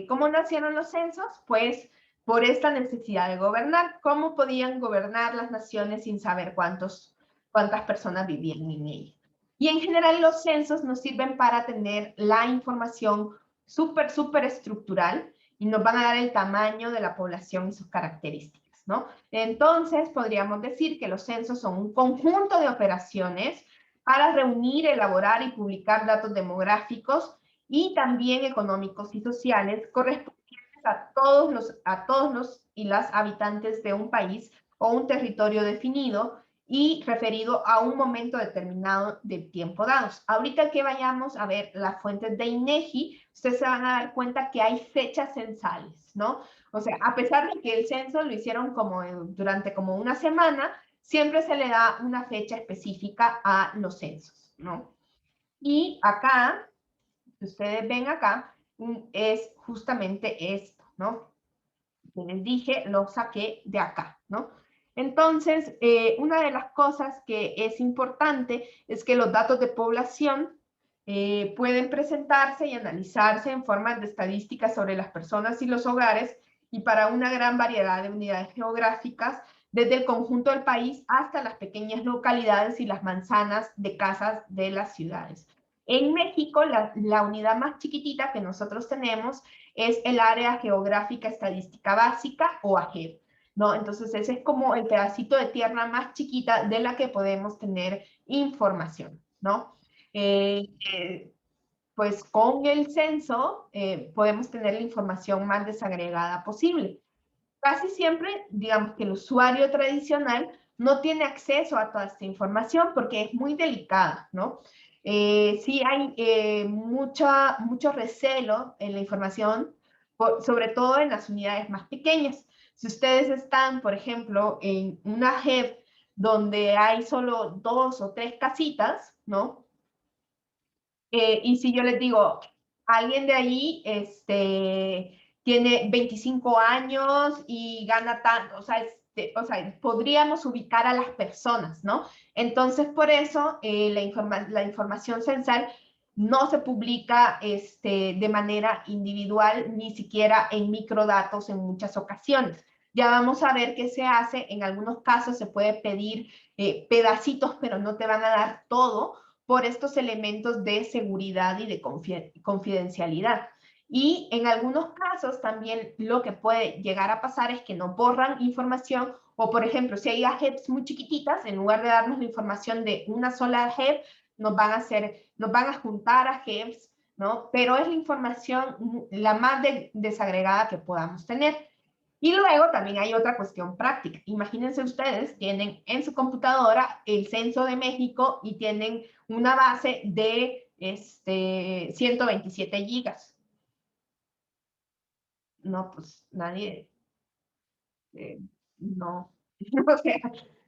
¿Cómo nacieron los censos? Pues por esta necesidad de gobernar. ¿Cómo podían gobernar las naciones sin saber cuántas personas vivían en ellas? Y en general los censos nos sirven para tener la información súper estructural y nos van a dar el tamaño de la población y sus características, ¿no? Entonces, podríamos decir que los censos son un conjunto de operaciones para reunir, elaborar y publicar datos demográficos y también económicos y sociales correspondientes a todos los y las habitantes de un país o un territorio definido y referido a un momento determinado de tiempo dados. Ahorita que vayamos a ver las fuentes de INEGI, ustedes se van a dar cuenta que hay fechas censales, ¿no? O sea, a pesar de que el censo lo hicieron durante como una semana, siempre se le da una fecha específica a los censos, ¿no? Y acá, que ustedes ven acá, es justamente esto, ¿no? Que les dije, lo saqué de acá, ¿no? Entonces, una de las cosas que es importante es que los datos de población pueden presentarse y analizarse en forma de estadísticas sobre las personas y los hogares y para una gran variedad de unidades geográficas, desde el conjunto del país hasta las pequeñas localidades y las manzanas de casas de las ciudades. En México, la unidad más chiquitita que nosotros tenemos es el Área Geográfica Estadística Básica, o AGEB, ¿no? Entonces, ese es como el pedacito de tierra más chiquita de la que podemos tener información, ¿no? Pues con el censo podemos tener la información más desagregada posible. Casi siempre, digamos que el usuario tradicional no tiene acceso a toda esta información porque es muy delicada, ¿no? Sí hay mucho recelo en la información, sobre todo en las unidades más pequeñas. Si ustedes están, por ejemplo, en una JEP donde hay solo 2 o 3 casitas, ¿no? Y si yo les digo, alguien de ahí tiene 25 años y gana tanto, o sea, podríamos ubicar a las personas, ¿no? Entonces, por eso la información censal no se publica de manera individual, ni siquiera en microdatos en muchas ocasiones. Ya vamos a ver qué se hace. En algunos casos se puede pedir pedacitos, pero no te van a dar todo, por estos elementos de seguridad y de confidencialidad. Y en algunos casos también lo que puede llegar a pasar es que no borran información, o por ejemplo, si hay AGEBs muy chiquititas, en lugar de darnos la información de una sola AGEB, nos van a juntar AGEBs, ¿no? Pero es la información la más desagregada que podamos tener. Y luego también hay otra cuestión práctica. Imagínense ustedes, tienen en su computadora el Censo de México y tienen una base de 127 gigas. No, pues nadie, no. O sea,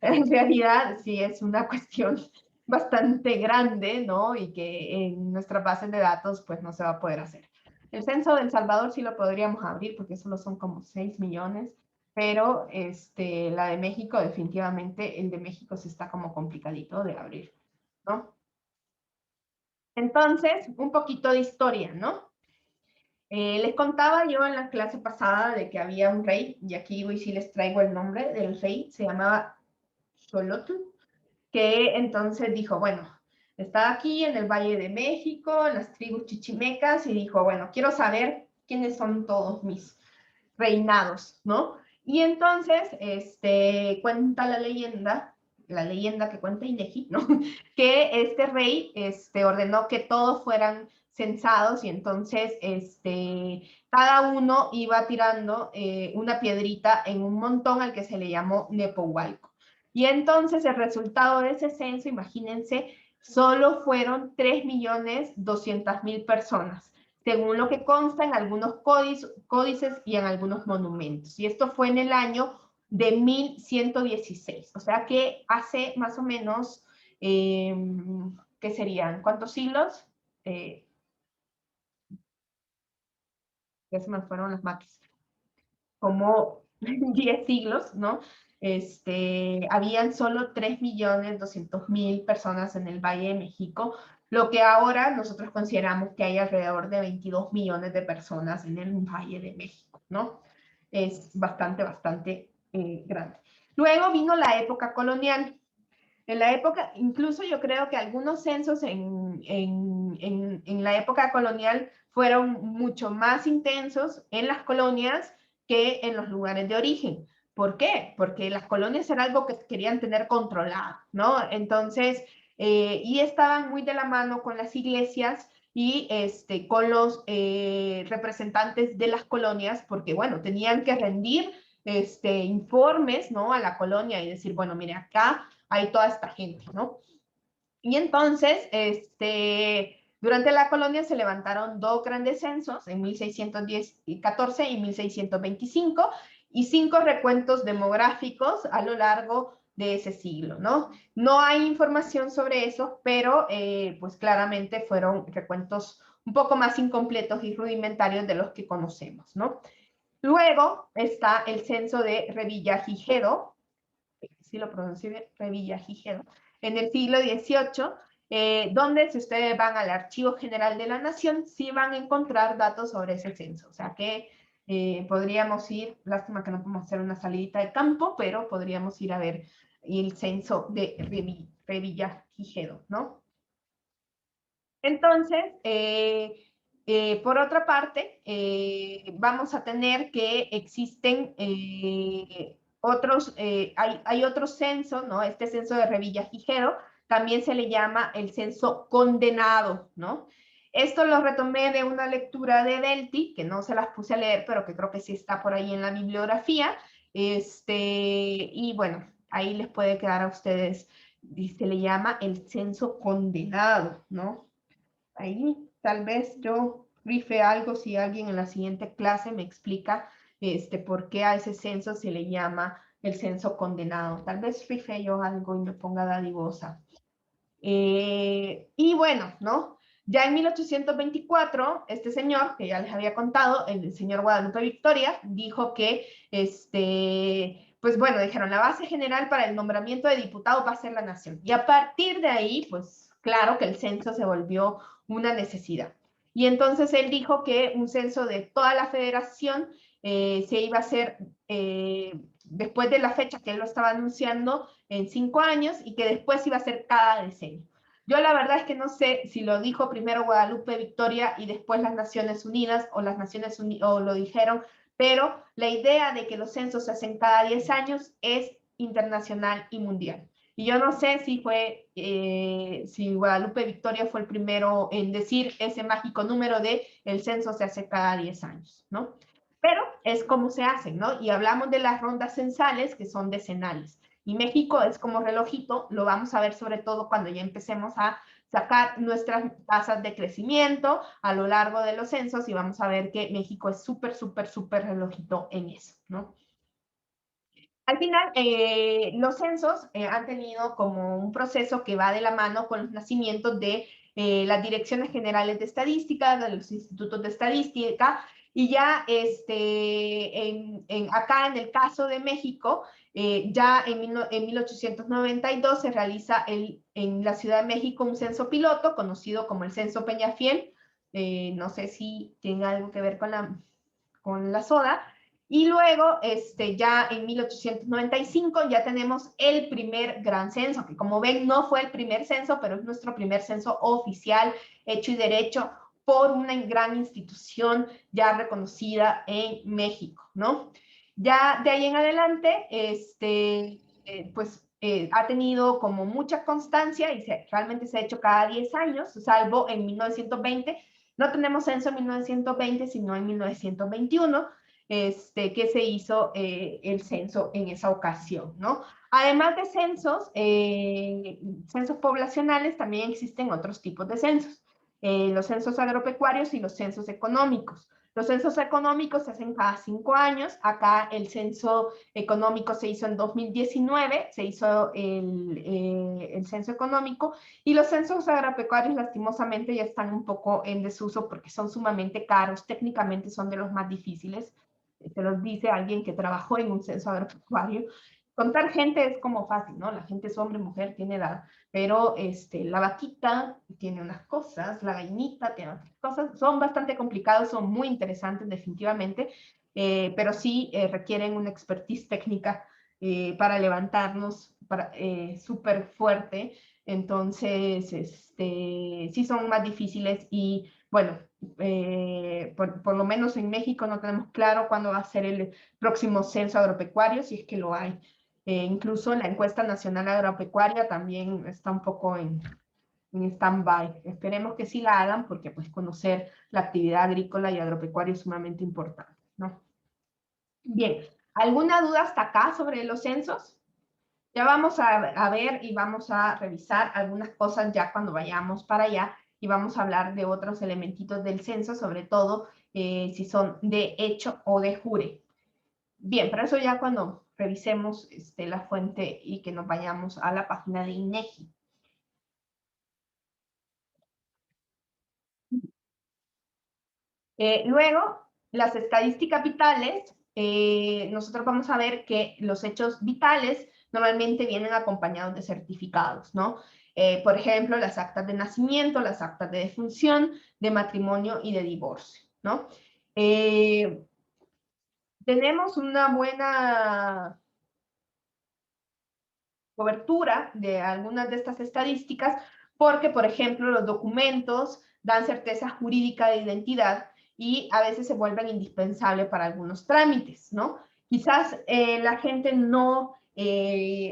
en realidad sí es una cuestión bastante grande, ¿no? Y que en nuestras bases de datos pues no se va a poder hacer. El censo de El Salvador sí lo podríamos abrir porque solo son como 6 millones, pero la de México definitivamente, el de México sí está como complicadito de abrir, ¿no? Entonces, un poquito de historia, ¿no? Les contaba yo en la clase pasada de que había un rey, y aquí hoy sí les traigo el nombre del rey, se llamaba Xolotl, que entonces dijo, bueno, estaba aquí en el Valle de México, en las tribus chichimecas, y dijo, bueno, quiero saber quiénes son todos mis reinados, ¿no? Y entonces, cuenta la leyenda que cuenta Inegi, ¿no? Que este rey ordenó que todos fueran censados y entonces cada uno iba tirando una piedrita en un montón al que se le llamó Nepohualco. Y entonces el resultado de ese censo, imagínense, solo fueron 3.200.000 personas, según lo que consta en algunos códices y en algunos monumentos. Y esto fue en el año de 1116, o sea que hace más o menos, ¿qué serían? ¿Cuántos siglos? Ya se me fueron las mates. Como 10 siglos, ¿no? Habían solo 3.200.000 personas en el Valle de México, lo que ahora nosotros consideramos que hay alrededor de 22 millones de personas en el Valle de México, ¿no? Es bastante grande. Luego vino la época colonial. En la época, incluso yo creo que algunos censos en la época colonial fueron mucho más intensos en las colonias que en los lugares de origen. ¿Por qué? Porque las colonias era algo que querían tener controlado, ¿no? Entonces, y estaban muy de la mano con las iglesias y con los representantes de las colonias, porque, bueno, tenían que rendir informes, ¿no? A la colonia y decir, bueno, mire, acá hay toda esta gente, ¿no? Y entonces, durante la colonia se levantaron 2 grandes censos, en 1614 y 1625, y 5 recuentos demográficos a lo largo de ese siglo, ¿no? No hay información sobre eso, pero pues claramente fueron recuentos un poco más incompletos y rudimentarios de los que conocemos, ¿no? Luego está el censo de Revillagigedo, si lo pronuncié bien, Revillagigedo, en el siglo XVIII, donde si ustedes van al Archivo General de la Nación, sí van a encontrar datos sobre ese censo. O sea que podríamos ir, lástima que no podemos hacer una salidita de campo, pero podríamos ir a ver el censo de Revillagigedo, ¿no? Entonces, por otra parte, vamos a tener que existen hay otros censos, ¿no? Este censo de Revillagigedo también se le llama el censo condenado, ¿no? Esto lo retomé de una lectura de Delty, que no se las puse a leer, pero que creo que sí está por ahí en la bibliografía. Y bueno, ahí les puede quedar a ustedes, y se le llama el censo condenado, ¿no? Ahí tal vez yo rife algo si alguien en la siguiente clase me explica por qué a ese censo se le llama el censo condenado. Tal vez rife yo algo y me ponga dadivosa. Y bueno, ¿no? Ya en 1824, este señor, que ya les había contado, el señor Guadalupe Victoria, dijo que, pues bueno, dijeron, la base general para el nombramiento de diputados va a ser la nación. Y a partir de ahí, pues claro que el censo se volvió una necesidad. Y entonces él dijo que un censo de toda la federación se iba a hacer después de la fecha que él lo estaba anunciando en 5 años y que después iba a ser cada decenio. Yo la verdad es que no sé si lo dijo primero Guadalupe Victoria y después las Naciones Unidas o las Naciones Unidas o lo dijeron, pero la idea de que los censos se hacen cada 10 años es internacional y mundial. Y yo no sé si fue, si Guadalupe Victoria fue el primero en decir ese mágico número de el censo se hace cada 10 años, ¿no? Pero es como se hacen, ¿no? Y hablamos de las rondas censales que son decenales. Y México es como relojito, lo vamos a ver sobre todo cuando ya empecemos a sacar nuestras tasas de crecimiento a lo largo de los censos y vamos a ver que México es súper, súper, súper relojito en eso, ¿no? Al final, los censos han tenido como un proceso que va de la mano con los nacimientos de las direcciones generales de estadística, de los institutos de estadística, y ya acá en el caso de México, ya en 1892 se realiza en la Ciudad de México un censo piloto conocido como el Censo Peñafiel. No sé si tiene algo que ver con la soda. Y luego, ya en 1895 ya tenemos el primer gran censo, que como ven no fue el primer censo, pero es nuestro primer censo oficial, hecho y derecho por una gran institución ya reconocida en México, ¿no? Ya de ahí en adelante, ha tenido como mucha constancia y realmente se ha hecho cada 10 años, salvo en 1920. No tenemos censo en 1920, sino en 1921, que se hizo el censo en esa ocasión, ¿no? Además de censos poblacionales, también existen otros tipos de censos. Los censos agropecuarios y los censos económicos. Los censos económicos se hacen cada 5 años. Acá el censo económico se hizo en 2019, se hizo el censo económico, y los censos agropecuarios lastimosamente ya están un poco en desuso porque son sumamente caros, técnicamente son de los más difíciles. Se los dice alguien que trabajó en un censo agropecuario. Contar gente es como fácil, ¿no? La gente es hombre, mujer, tiene edad, pero la vaquita tiene unas cosas, la gallinita tiene otras cosas, son bastante complicados, son muy interesantes definitivamente, pero sí requieren una expertise técnica para levantarnos súper fuerte. Entonces, sí son más difíciles y bueno, por lo menos en México no tenemos claro cuándo va a ser el próximo censo agropecuario, si es que lo hay. Incluso la encuesta nacional agropecuaria también está un poco en stand-by. Esperemos que sí la hagan porque pues conocer la actividad agrícola y agropecuaria es sumamente importante, ¿no? Bien, ¿alguna duda hasta acá sobre los censos? Ya vamos a ver y vamos a revisar algunas cosas ya cuando vayamos para allá y vamos a hablar de otros elementitos del censo, sobre todo si son de hecho o de jure. Bien, pero eso ya cuando revisemos la fuente y que nos vayamos a la página de INEGI. Luego, las estadísticas vitales, nosotros vamos a ver que los hechos vitales normalmente vienen acompañados de certificados, ¿no? Por ejemplo, las actas de nacimiento, las actas de defunción, de matrimonio y de divorcio, ¿no? Tenemos una buena cobertura de algunas de estas estadísticas porque, por ejemplo, los documentos dan certeza jurídica de identidad y a veces se vuelven indispensables para algunos trámites, ¿no? Quizás la gente no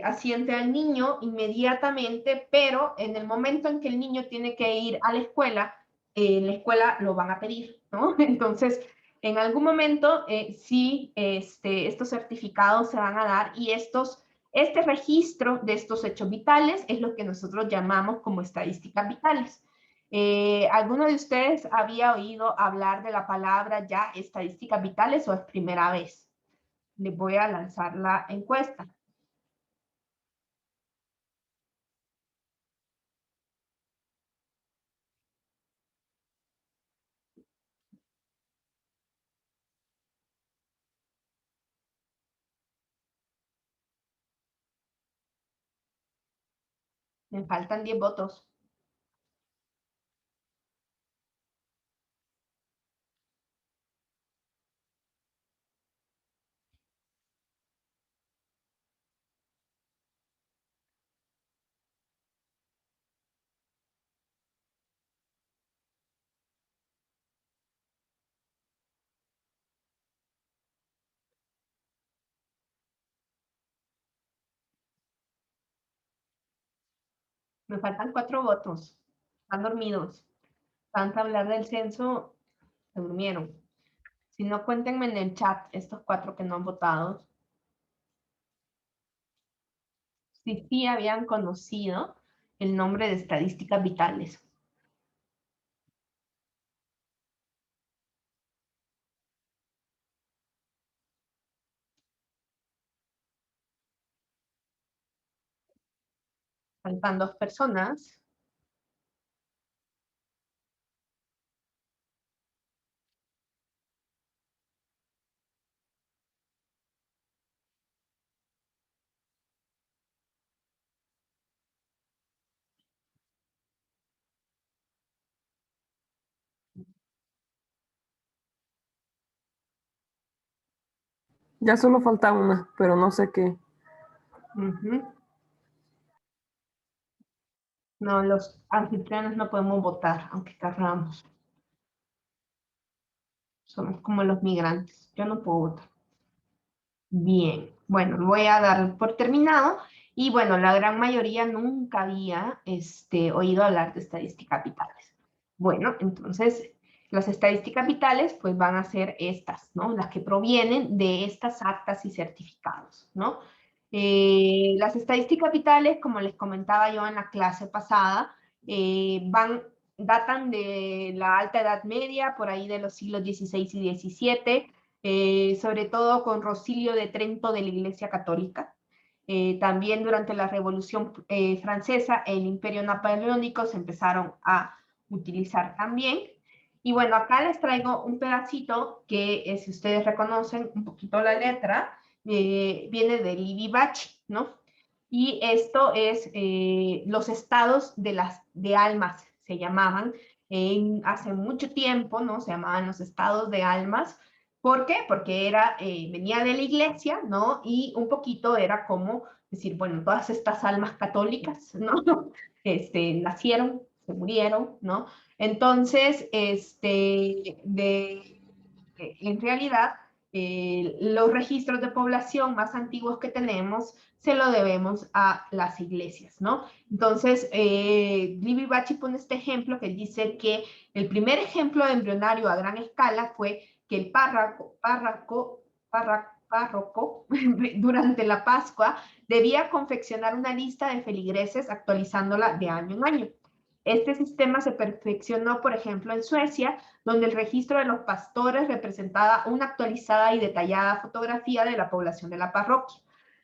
asiente al niño inmediatamente, pero en el momento en que el niño tiene que ir a la escuela lo van a pedir, ¿no? Entonces, en algún momento sí, estos certificados se van a dar y este registro de estos hechos vitales es lo que nosotros llamamos como estadísticas vitales. ¿Alguno de ustedes había oído hablar de la palabra ya estadísticas vitales o es primera vez? Les voy a lanzar la encuesta. Me faltan 10 votos. Me faltan 4 votos. Están dormidos. Tanto hablar del censo, se durmieron. Si no, cuéntenme en el chat estos 4 que no han votado. Si sí habían conocido el nombre de estadísticas vitales. Faltan 2 personas. Ya solo falta una, pero no sé qué. No, los anfitriones no podemos votar, aunque querramos. Somos como los migrantes. Yo no puedo votar. Bien, bueno, voy a dar por terminado. Y bueno, la gran mayoría nunca había oído hablar de estadísticas vitales. Bueno, entonces las estadísticas vitales pues van a ser estas, ¿no? Las que provienen de estas actas y certificados, ¿no? Las estadísticas vitales, como les comentaba yo en la clase pasada, datan de la Alta Edad Media, por ahí de los siglos XVI y XVII, sobre todo con Rosilio de Trento de la Iglesia Católica. También durante la Revolución Francesa, el Imperio Napoleónico se empezaron a utilizar también. Y bueno, acá les traigo un pedacito que, si ustedes reconocen un poquito la letra, viene de Livy-Bach, ¿no? Y esto es los estados de almas, se llamaban hace mucho tiempo, ¿no? Se llamaban los estados de almas. ¿Por qué? Porque venía de la iglesia, ¿no? Y un poquito era como decir, bueno, todas estas almas católicas, ¿no? Nacieron, se murieron, ¿no? Entonces, en realidad, los registros de población más antiguos que tenemos se lo debemos a las iglesias, ¿no? Entonces, Livy-Bach pone este ejemplo que dice que el primer ejemplo de embrionario a gran escala fue que el párroco durante la Pascua debía confeccionar una lista de feligreses actualizándola de año en año. Este sistema se perfeccionó, por ejemplo, en Suecia, donde el registro de los pastores representaba una actualizada y detallada fotografía de la población de la parroquia.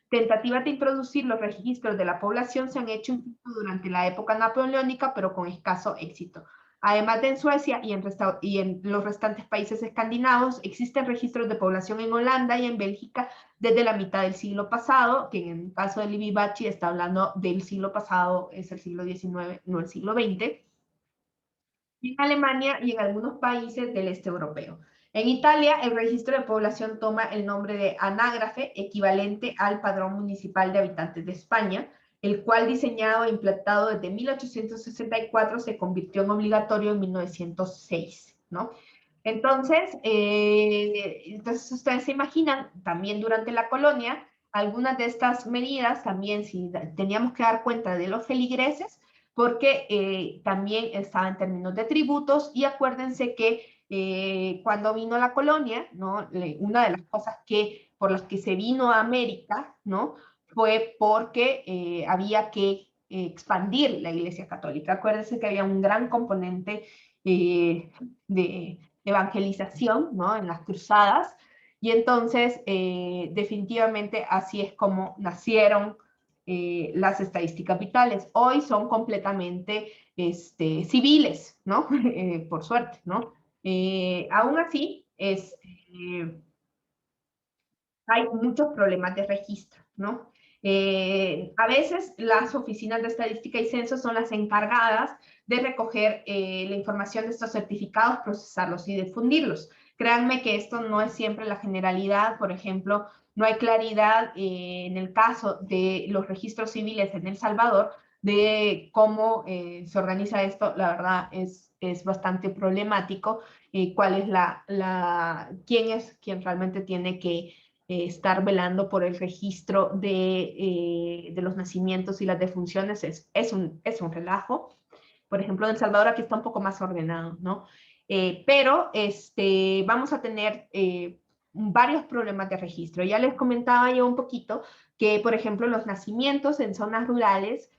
Tentativas de introducir los registros de la población se han hecho incluso durante la época napoleónica, pero con escaso éxito. Además de en Suecia y en los restantes países escandinavos, existen registros de población en Holanda y en Bélgica desde la mitad del siglo pasado, que en el caso de Libby Bachi está hablando del siglo pasado, es el siglo XIX, no el siglo XX, en Alemania y en algunos países del este europeo. En Italia, el registro de población toma el nombre de anágrafe, equivalente al Padrón Municipal de Habitantes de España, el cual, diseñado e implantado desde 1864, se convirtió en obligatorio en 1906, ¿no? Entonces, ustedes se imaginan, también durante la colonia, algunas de estas medidas también, si teníamos que dar cuenta de los feligreses, porque también estaba en términos de tributos, y acuérdense que cuando vino la colonia, ¿no? Una de las cosas por las que se vino a América, ¿no? Fue porque había que expandir la Iglesia Católica. Acuérdense que había un gran componente de evangelización, ¿no? En las cruzadas, y entonces definitivamente así es como nacieron las estadísticas vitales. Hoy son completamente civiles, ¿no? Por suerte, ¿no? Aún así, hay muchos problemas de registro, ¿no? A veces las oficinas de estadística y censo son las encargadas de recoger la información de estos certificados, procesarlos y difundirlos. Créanme que esto no es siempre la generalidad. Por ejemplo, no hay claridad en el caso de los registros civiles en El Salvador de cómo se organiza esto. La verdad es bastante problemático. ¿Cuál es quién es quien realmente tiene que estar velando por el registro de los nacimientos y las defunciones? Es un relajo. Por ejemplo, en El Salvador aquí está un poco más ordenado, ¿no? Pero vamos a tener varios problemas de registro. Ya les comentaba yo un poquito que, por ejemplo, los nacimientos en zonas rurales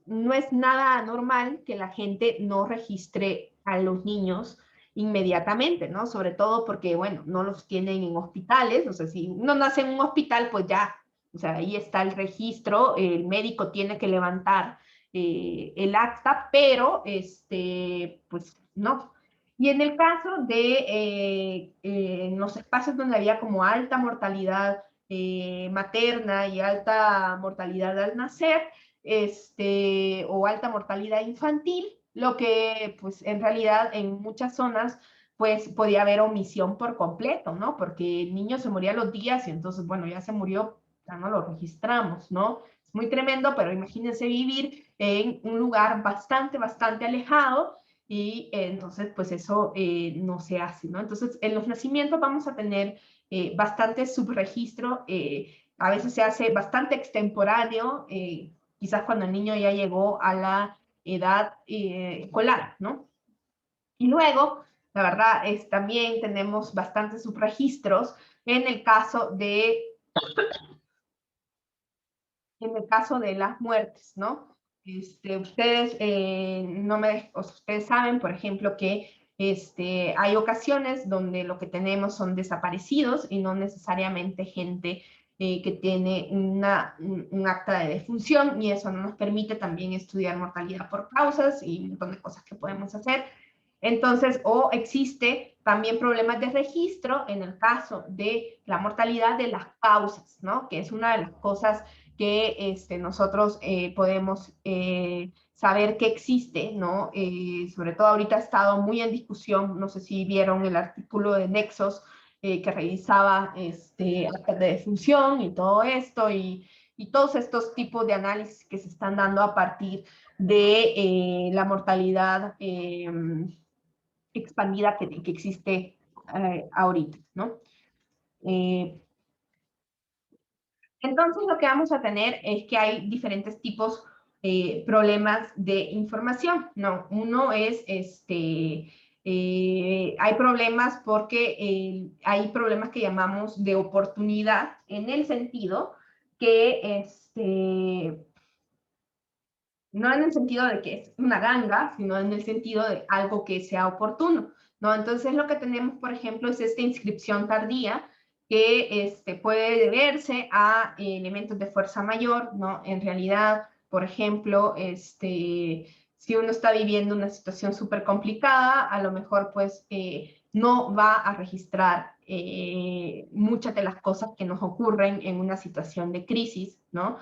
no es nada normal que la gente no registre a los niños inmediatamente, ¿no? Sobre todo porque, bueno, no los tienen en hospitales. O sea, si uno nace en un hospital, pues ya, o sea, ahí está el registro, el médico tiene que levantar el acta, pero, pues, no. Y en el caso de en los espacios donde había como alta mortalidad materna y alta mortalidad al nacer, o alta mortalidad infantil, lo que pues en realidad en muchas zonas pues podía haber omisión por completo, ¿no? Porque el niño se moría a los días y entonces, bueno, ya se murió, ya no lo registramos, ¿no? Es muy tremendo, pero imagínense vivir en un lugar bastante alejado y entonces pues eso no se hace, ¿no? Entonces en los nacimientos vamos a tener bastante subregistro, a veces se hace bastante extemporáneo, quizás cuando el niño ya llegó a la edad escolar, ¿no? Y luego, la verdad es también tenemos bastantes subregistros en el caso de las muertes, ¿no? Ustedes, ustedes saben, por ejemplo, que hay ocasiones donde lo que tenemos son desaparecidos y no necesariamente gente que tiene un acta de defunción, y eso no nos permite también estudiar mortalidad por causas y un montón de cosas que podemos hacer. Entonces, o existe también problemas de registro en el caso de la mortalidad de las causas, ¿no? Que es una de las cosas que nosotros podemos saber que existe, ¿no? Sobre todo ahorita ha estado muy en discusión, no sé si vieron el artículo de Nexos que revisaba actas de defunción y todo esto, y todos estos tipos de análisis que se están dando a partir de la mortalidad expandida que existe ahorita, ¿no? Entonces lo que vamos a tener es que hay diferentes tipos problemas de información, ¿no? Uno es, hay problemas porque hay problemas que llamamos de oportunidad, en el sentido que, no en el sentido de que es una ganga, sino en el sentido de algo que sea oportuno, ¿no? Entonces lo que tenemos, por ejemplo, es esta inscripción tardía, que puede deberse a elementos de fuerza mayor, ¿no? En realidad, por ejemplo, Si uno está viviendo una situación súper complicada, a lo mejor pues no va a registrar muchas de las cosas que nos ocurren en una situación de crisis, ¿no?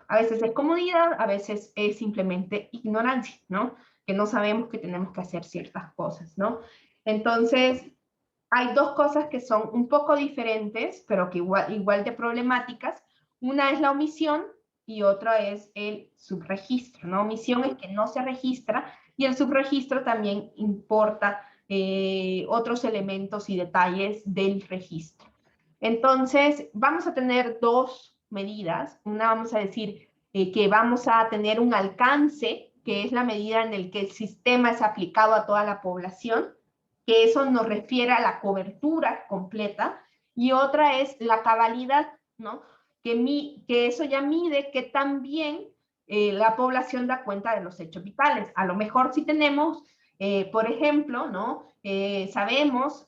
A veces es comodidad, a veces es simplemente ignorancia, ¿no? Que no sabemos que tenemos que hacer ciertas cosas, ¿no? Entonces, hay dos cosas que son un poco diferentes, pero que igual de problemáticas. Una es la omisión y otra es el subregistro, ¿no? Omisión es que no se registra y el subregistro también importa otros elementos y detalles del registro. Entonces, vamos a tener dos medidas. Una vamos a decir que vamos a tener un alcance, que es la medida en la que el sistema es aplicado a toda la población, que eso nos refiere a la cobertura completa, y otra es la cabalidad, ¿no? Que eso ya mide que también la población da cuenta de los hechos vitales. A lo mejor si tenemos, por ejemplo, ¿no? Sabemos,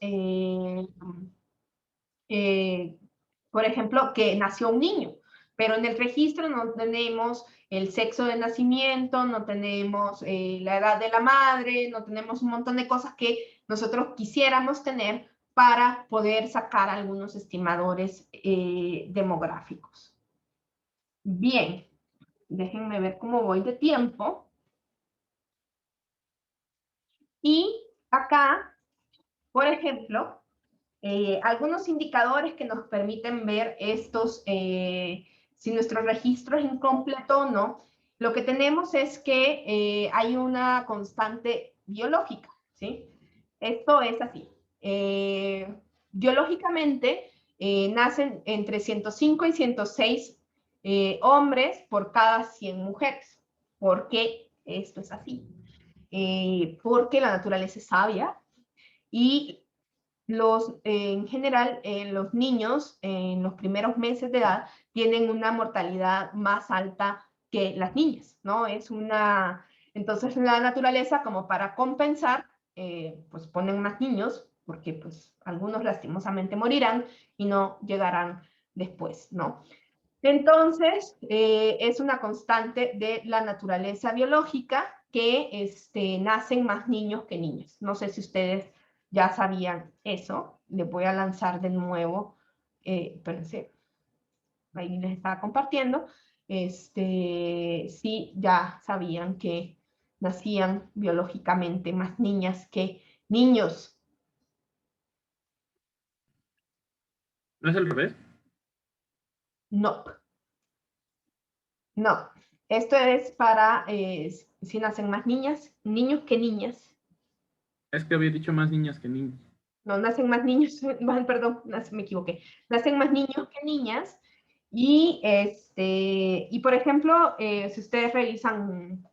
por ejemplo, que nació un niño, pero en el registro no tenemos el sexo de nacimiento, no tenemos la edad de la madre, no tenemos un montón de cosas que nosotros quisiéramos tener para poder sacar algunos estimadores demográficos. Bien, déjenme ver cómo voy de tiempo. Y acá, por ejemplo, algunos indicadores que nos permiten ver estos, si nuestro registro es incompleto o no. Lo que tenemos es que hay una constante biológica, ¿sí? Esto es así. Biológicamente, nacen entre 105 y 106 hombres por cada 100 mujeres. ¿Por qué esto es así? Porque la naturaleza es sabia y en general, los niños en los primeros meses de edad tienen una mortalidad más alta que las niñas, ¿no? Entonces la naturaleza, como para compensar, pues ponen más niños, porque pues algunos lastimosamente morirán y no llegarán después, ¿no? Entonces, es una constante de la naturaleza biológica que nacen más niños que niñas. No sé si ustedes ya sabían eso. Les voy a lanzar de nuevo. Espérense, ahí les estaba compartiendo. Sí, ya sabían que nacían biológicamente más niñas que niños. ¿No es al revés? No. No, esto es para si nacen más niños que niñas. Es que había dicho más niñas que niños. No, nacen más niños, perdón, me equivoqué. Nacen más niños que niñas. Y por ejemplo, si ustedes revisan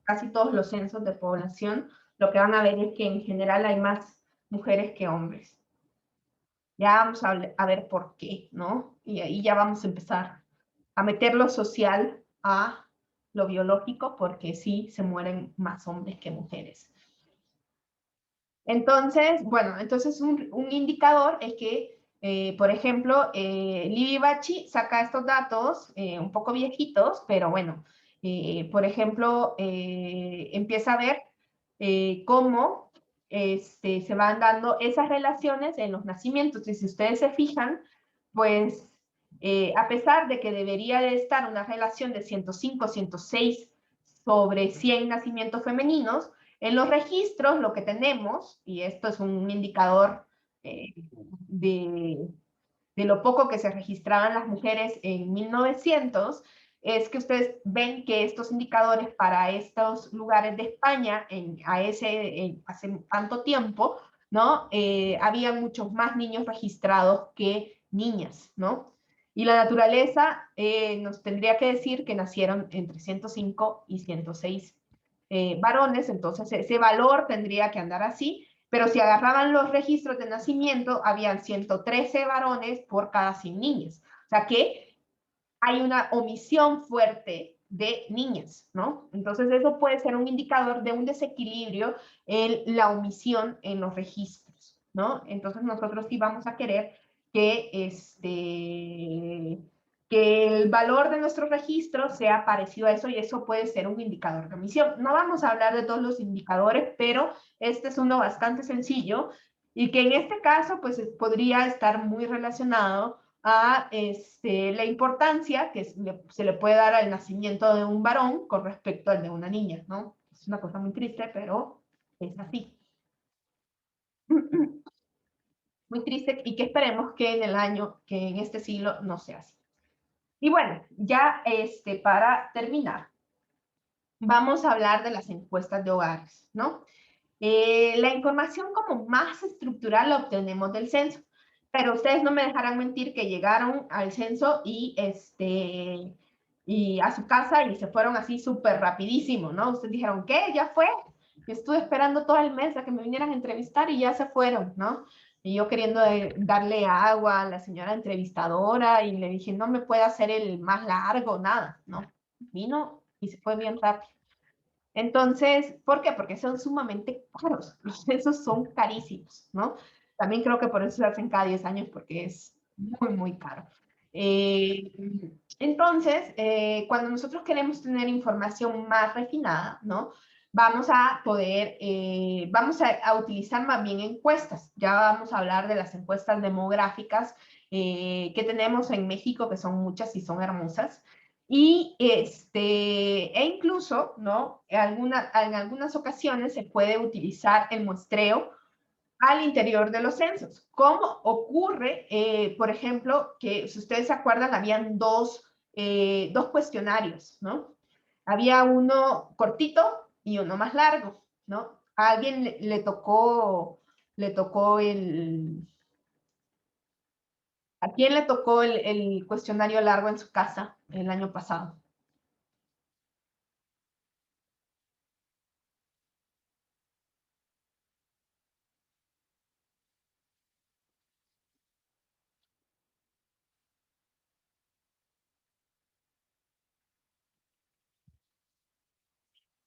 casi todos los censos de población, lo que van a ver es que en general hay más mujeres que hombres. Ya vamos a ver por qué, ¿no? Y ahí ya vamos a empezar a meter lo social a lo biológico, porque sí se mueren más hombres que mujeres. Entonces, bueno, entonces un indicador es que, por ejemplo, Libby Bacci saca estos datos un poco viejitos, pero bueno, por ejemplo, empieza a ver cómo se van dando esas relaciones en los nacimientos. Y si ustedes se fijan, pues a pesar de que debería de estar una relación de 105, 106 sobre 100 nacimientos femeninos, en los registros lo que tenemos, y esto es un indicador de lo poco que se registraban las mujeres en 1900, es que ustedes ven que estos indicadores para estos lugares de España hace tanto tiempo, ¿no? Había muchos más niños registrados que niñas, ¿no? Y la naturaleza nos tendría que decir que nacieron entre 105 y 106 varones, entonces ese valor tendría que andar así, pero si agarraban los registros de nacimiento, habían 113 varones por cada 100 niñas. O sea que hay una omisión fuerte de niñas, ¿no? Entonces eso puede ser un indicador de un desequilibrio en la omisión en los registros, ¿no? Entonces nosotros sí vamos a querer que, que el valor de nuestro registro sea parecido a eso, y eso puede ser un indicador de omisión. No vamos a hablar de todos los indicadores, pero este es uno bastante sencillo, y que en este caso pues podría estar muy relacionado a la importancia que se le puede dar al nacimiento de un varón con respecto al de una niña, ¿no? Es una cosa muy triste, pero es así. Muy triste, y que esperemos que en este siglo no sea así. Y bueno, ya para terminar, vamos a hablar de las encuestas de hogares, ¿no? La información como más estructural la obtenemos del censo, pero ustedes no me dejarán mentir que llegaron al censo y a su casa y se fueron así súper rapidísimo, ¿no? Ustedes dijeron, ¿qué? ¿Ya fue? Yo estuve esperando todo el mes a que me vinieran a entrevistar y ya se fueron, ¿no? Y yo queriendo darle agua a la señora entrevistadora, y le dije, no me puede hacer el más largo, nada, ¿no? Vino y se fue bien rápido. Entonces, ¿por qué? Porque son sumamente caros. Los censos son carísimos, ¿no? También creo que por eso se hacen cada 10 años, porque es muy, muy caro. Entonces, cuando nosotros queremos tener información más refinada, ¿no? Vamos a poder, vamos a utilizar más bien encuestas. Ya vamos a hablar de las encuestas demográficas que tenemos en México, que son muchas y son hermosas. Y incluso, ¿no? En algunas ocasiones se puede utilizar el muestreo al interior de los censos. ¿Cómo ocurre? Por ejemplo, que si ustedes se acuerdan, habían dos cuestionarios, ¿no? Había uno cortito y uno más largo, ¿no? A alguien le tocó ¿A quién le tocó el cuestionario largo en su casa el año pasado?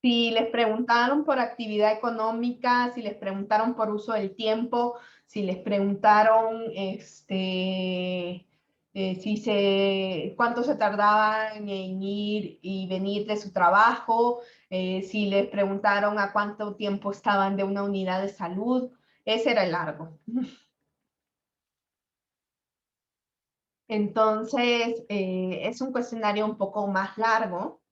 Si les preguntaron por actividad económica, si les preguntaron por uso del tiempo, si les preguntaron cuánto se tardaban en ir y venir de su trabajo, si les preguntaron a cuánto tiempo estaban de una unidad de salud, ese era el largo. Entonces, es un cuestionario un poco más largo.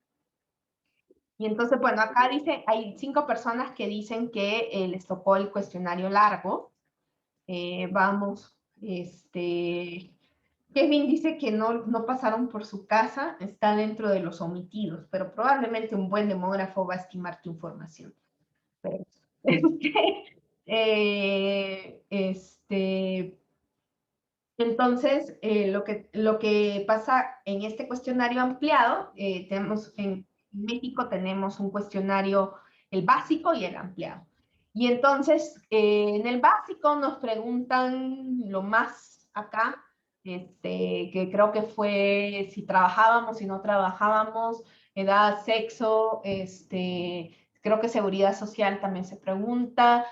Y entonces, bueno, acá dice, hay 5 personas que dicen que les tocó el cuestionario largo. Vamos, Kevin dice que no pasaron por su casa, está dentro de los omitidos, pero probablemente un buen demógrafo va a estimar tu información. Pero, entonces, lo que pasa en este cuestionario ampliado, en México tenemos un cuestionario, el básico y el ampliado. Y entonces, en el básico nos preguntan lo más acá, que creo que fue si trabajábamos, si no trabajábamos, edad, sexo, creo que seguridad social también se pregunta,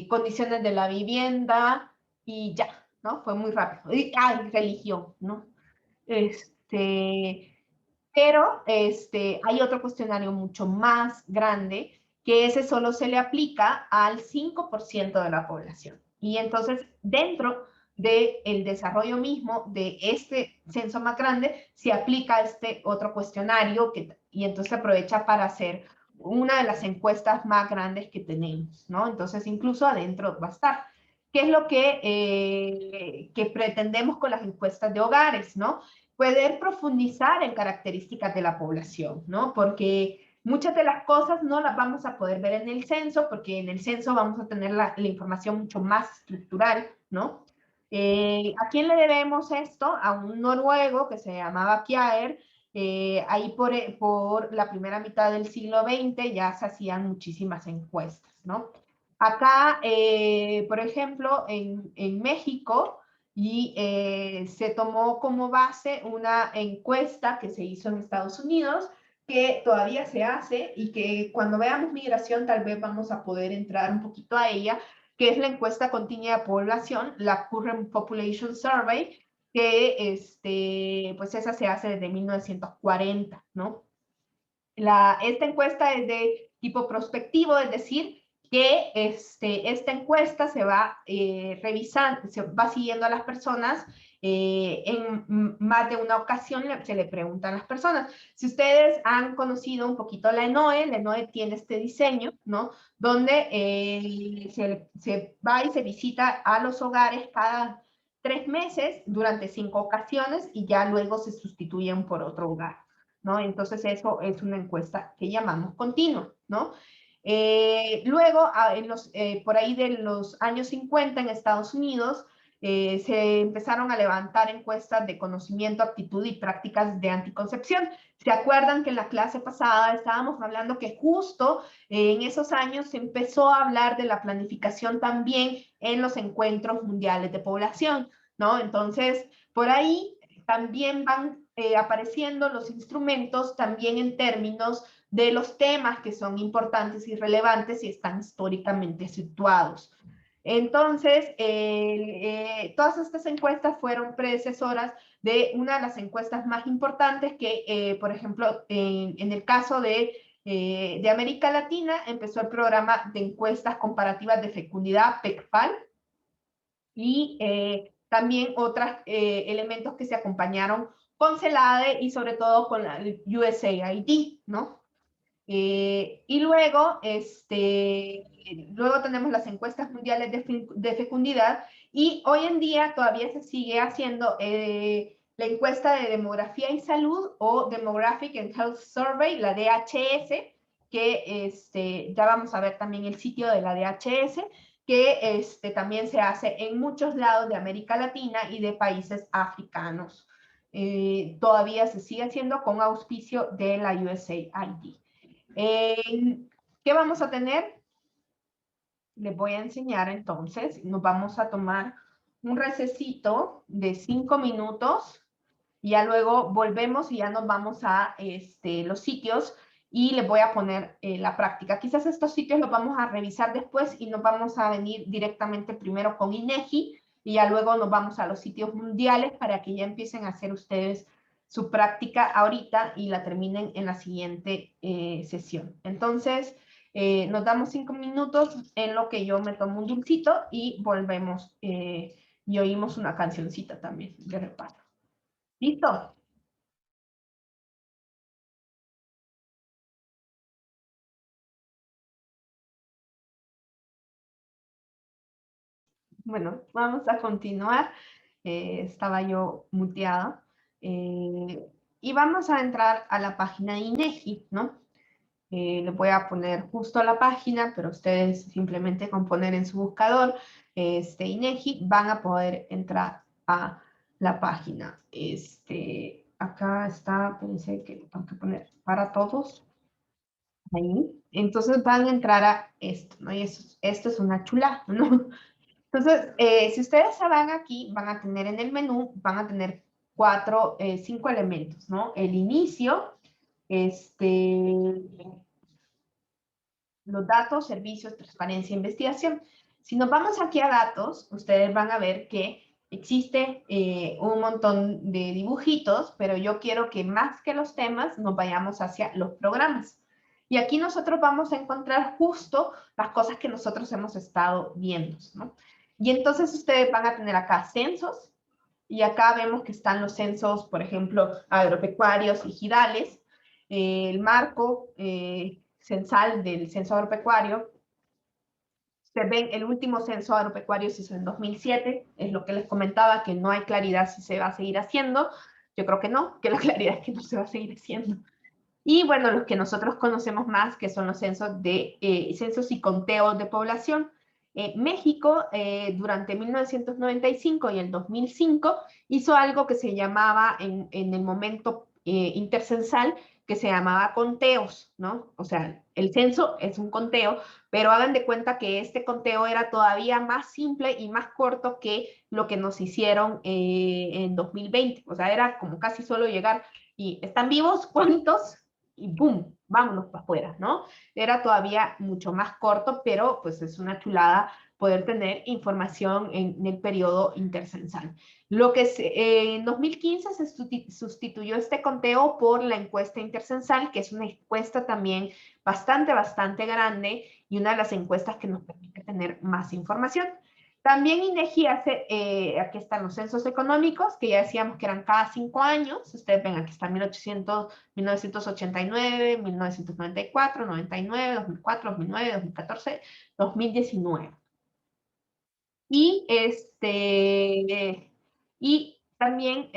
condiciones de la vivienda, y ya, ¿no? Fue muy rápido. Y religión, ¿no? Pero hay otro cuestionario mucho más grande, que ese solo se le aplica al 5% de la población. Y entonces, dentro del desarrollo mismo de este censo más grande, se aplica este otro cuestionario, y entonces se aprovecha para hacer una de las encuestas más grandes que tenemos, ¿no? Entonces, incluso adentro va a estar. ¿Qué es lo que pretendemos con las encuestas de hogares, ¿no? Poder profundizar en características de la población, ¿no? Porque muchas de las cosas no las vamos a poder ver en el censo, porque en el censo vamos a tener la información mucho más estructural, ¿no? ¿A quién le debemos esto? A un noruego que se llamaba Kjær. Ahí por la primera mitad del siglo XX ya se hacían muchísimas encuestas, ¿no? Acá, por ejemplo, en México, se tomó como base una encuesta que se hizo en Estados Unidos, que todavía se hace, y que cuando veamos migración tal vez vamos a poder entrar un poquito a ella, que es la encuesta continua de población, la Current Population Survey, que pues esa se hace desde 1940, ¿no? Esta encuesta es de tipo prospectivo, es decir, que esta encuesta se va revisando, se va siguiendo a las personas, en más de una ocasión se le preguntan a las personas. Si ustedes han conocido un poquito la ENOE tiene este diseño, ¿no? Donde se va y se visita a los hogares cada 3 meses durante 5 ocasiones y ya luego se sustituyen por otro hogar, ¿no? Entonces eso es una encuesta que llamamos continua, ¿no? Luego, por ahí de los años 50 en Estados Unidos, se empezaron a levantar encuestas de conocimiento, aptitud y prácticas de anticoncepción. ¿Se acuerdan que en la clase pasada estábamos hablando que justo en esos años se empezó a hablar de la planificación también en los encuentros mundiales de población, ¿no? Entonces, por ahí también van apareciendo los instrumentos también en términos de los temas que son importantes y relevantes y están históricamente situados. Entonces, todas estas encuestas fueron predecesoras de una de las encuestas más importantes que, por ejemplo, en el caso de América Latina, empezó el programa de encuestas comparativas de fecundidad, PECFAL, y también otros elementos que se acompañaron con CELADE y sobre todo con la USAID, ¿no? Y luego, luego tenemos las encuestas mundiales de fecundidad y hoy en día todavía se sigue haciendo la encuesta de demografía y salud o Demographic and Health Survey, la DHS, que ya vamos a ver también el sitio de la DHS, que también se hace en muchos lados de América Latina y de países africanos. Todavía se sigue haciendo con auspicio de la USAID. ¿Qué vamos a tener? Les voy a enseñar entonces. Nos vamos a tomar un recesito de 5 minutos. Y ya luego volvemos y ya nos vamos a los sitios y les voy a poner la práctica. Quizás estos sitios los vamos a revisar después y nos vamos a venir directamente primero con INEGI y ya luego nos vamos a los sitios mundiales para que ya empiecen a hacer ustedes su práctica ahorita y la terminen en la siguiente sesión. Entonces, nos damos 5 minutos en lo que yo me tomo un dulcito y volvemos y oímos una cancioncita también de repaso. ¿Listo? Bueno, vamos a continuar. Estaba yo muteada. Y vamos a entrar a la página de INEGI, ¿no? Le voy a poner justo la página, pero ustedes simplemente con poner en su buscador INEGI van a poder entrar a la página. Acá está, pensé que lo tengo que poner para todos. Ahí. Entonces van a entrar a esto, ¿no? Y esto es una chula, ¿no? Entonces, si ustedes se van aquí, van a tener en el menú, van a tener 5 elementos, ¿no? El inicio, los datos, servicios, transparencia, investigación. Si nos vamos aquí a datos, ustedes van a ver que existe un montón de dibujitos, pero yo quiero que más que los temas nos vayamos hacia los programas. Y aquí nosotros vamos a encontrar justo las cosas que nosotros hemos estado viendo, ¿no? Y entonces ustedes van a tener acá censos, y acá vemos que están los censos, por ejemplo, agropecuarios y ejidales, el marco censal del censo agropecuario. Ustedes ven, el último censo agropecuario se hizo en 2007, es lo que les comentaba, que no hay claridad si se va a seguir haciendo. Yo creo que no, que la claridad es que no se va a seguir haciendo. Y bueno, los que nosotros conocemos más, que son los censos y conteos de población. México, durante 1995 y el 2005, hizo algo que se llamaba, en el momento intercensal, que se llamaba conteos, ¿no? O sea, el censo es un conteo, pero hagan de cuenta que este conteo era todavía más simple y más corto que lo que nos hicieron en 2020. O sea, era como casi solo llegar y ¿están vivos? ¿Cuántos? Y ¡boom! Vámonos para afuera, ¿no? Era todavía mucho más corto, pero pues es una chulada poder tener información en el periodo intercensal. Lo que en 2015 se sustituyó este conteo por la encuesta intercensal, que es una encuesta también bastante grande y una de las encuestas que nos permite tener más información. También INEGI hace, aquí están los censos económicos, que ya decíamos que eran cada 5 años. Ustedes ven, aquí está 1989, 1994, 99, 2004, 2009, 2014, 2019. Y también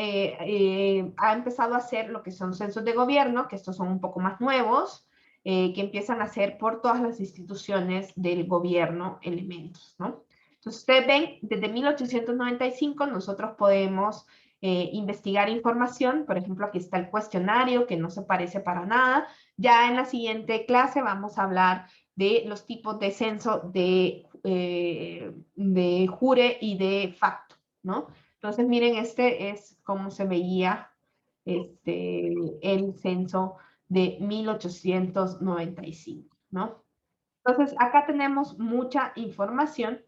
ha empezado a hacer lo que son censos de gobierno, que estos son un poco más nuevos, que empiezan a hacer por todas las instituciones del gobierno elementos, ¿no? Entonces, ustedes ven, desde 1895 nosotros podemos investigar información. Por ejemplo, aquí está el cuestionario, que no se parece para nada. Ya en la siguiente clase vamos a hablar de los tipos de censo de jure y de facto, ¿no? Entonces, miren, este es cómo se veía el censo de 1895, ¿no? Entonces, acá tenemos mucha información.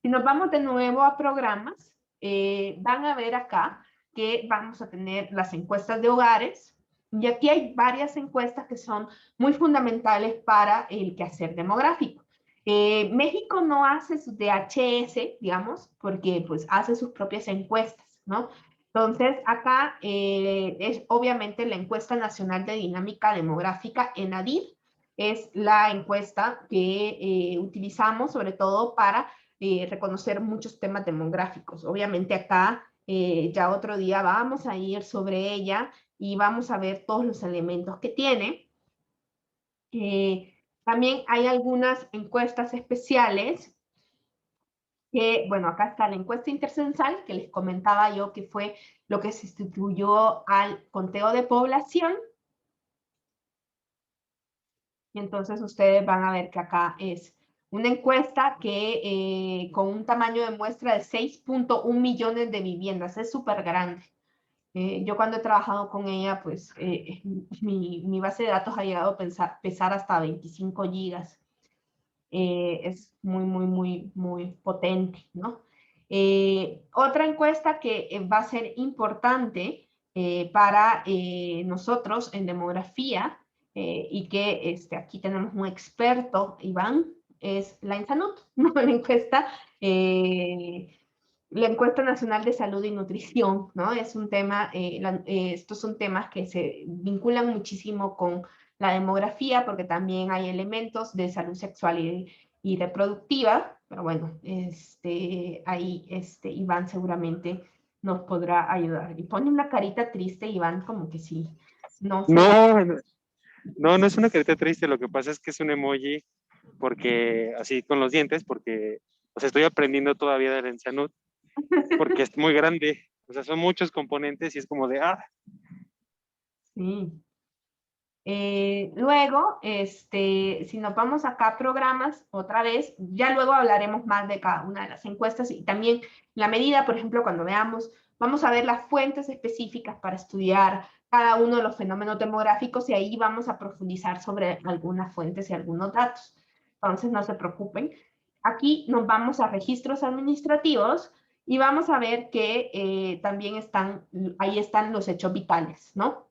Si nos vamos de nuevo a programas, van a ver acá que vamos a tener las encuestas de hogares, y aquí hay varias encuestas que son muy fundamentales para el quehacer demográfico. México no hace su DHS, digamos, porque pues hace sus propias encuestas, ¿no? Entonces, acá es obviamente la Encuesta Nacional de Dinámica Demográfica, ENADID, es la encuesta que utilizamos sobre todo para reconocer muchos temas demográficos. Obviamente acá ya otro día vamos a ir sobre ella y vamos a ver todos los elementos que tiene. También hay algunas encuestas especiales que, bueno, acá está la encuesta intercensal, que les comentaba yo que fue lo que se sustituyó al conteo de población. Y entonces ustedes van a ver que acá es una encuesta que con un tamaño de muestra de 6.1 millones de viviendas, es súper grande. Yo cuando he trabajado con ella, pues mi base de datos ha llegado a pesar hasta 25 gigas. Es muy potente, ¿no? Otra encuesta que va a ser importante para nosotros en demografía, y que aquí tenemos un experto, Iván, es la INSANUT, ¿no? La encuesta nacional de salud y nutrición, ¿no? Es un tema, estos son temas que se vinculan muchísimo con la demografía, porque también hay elementos de salud sexual y reproductiva, pero bueno, ahí Iván seguramente nos podrá ayudar. Y pone una carita triste, Iván, como que sí. No es una carita triste, lo que pasa es que es un emoji, porque así con los dientes, porque estoy aprendiendo todavía del ENSANUT, porque es muy grande, o sea, son muchos componentes y es como de, Sí. Luego, si nos vamos acá a programas, otra vez, ya luego hablaremos más de cada una de las encuestas y también la medida, por ejemplo, cuando veamos, vamos a ver las fuentes específicas para estudiar cada uno de los fenómenos demográficos y ahí vamos a profundizar sobre algunas fuentes y algunos datos. Entonces, no se preocupen. Aquí nos vamos a registros administrativos y vamos a ver que también ahí están los hechos vitales, ¿no?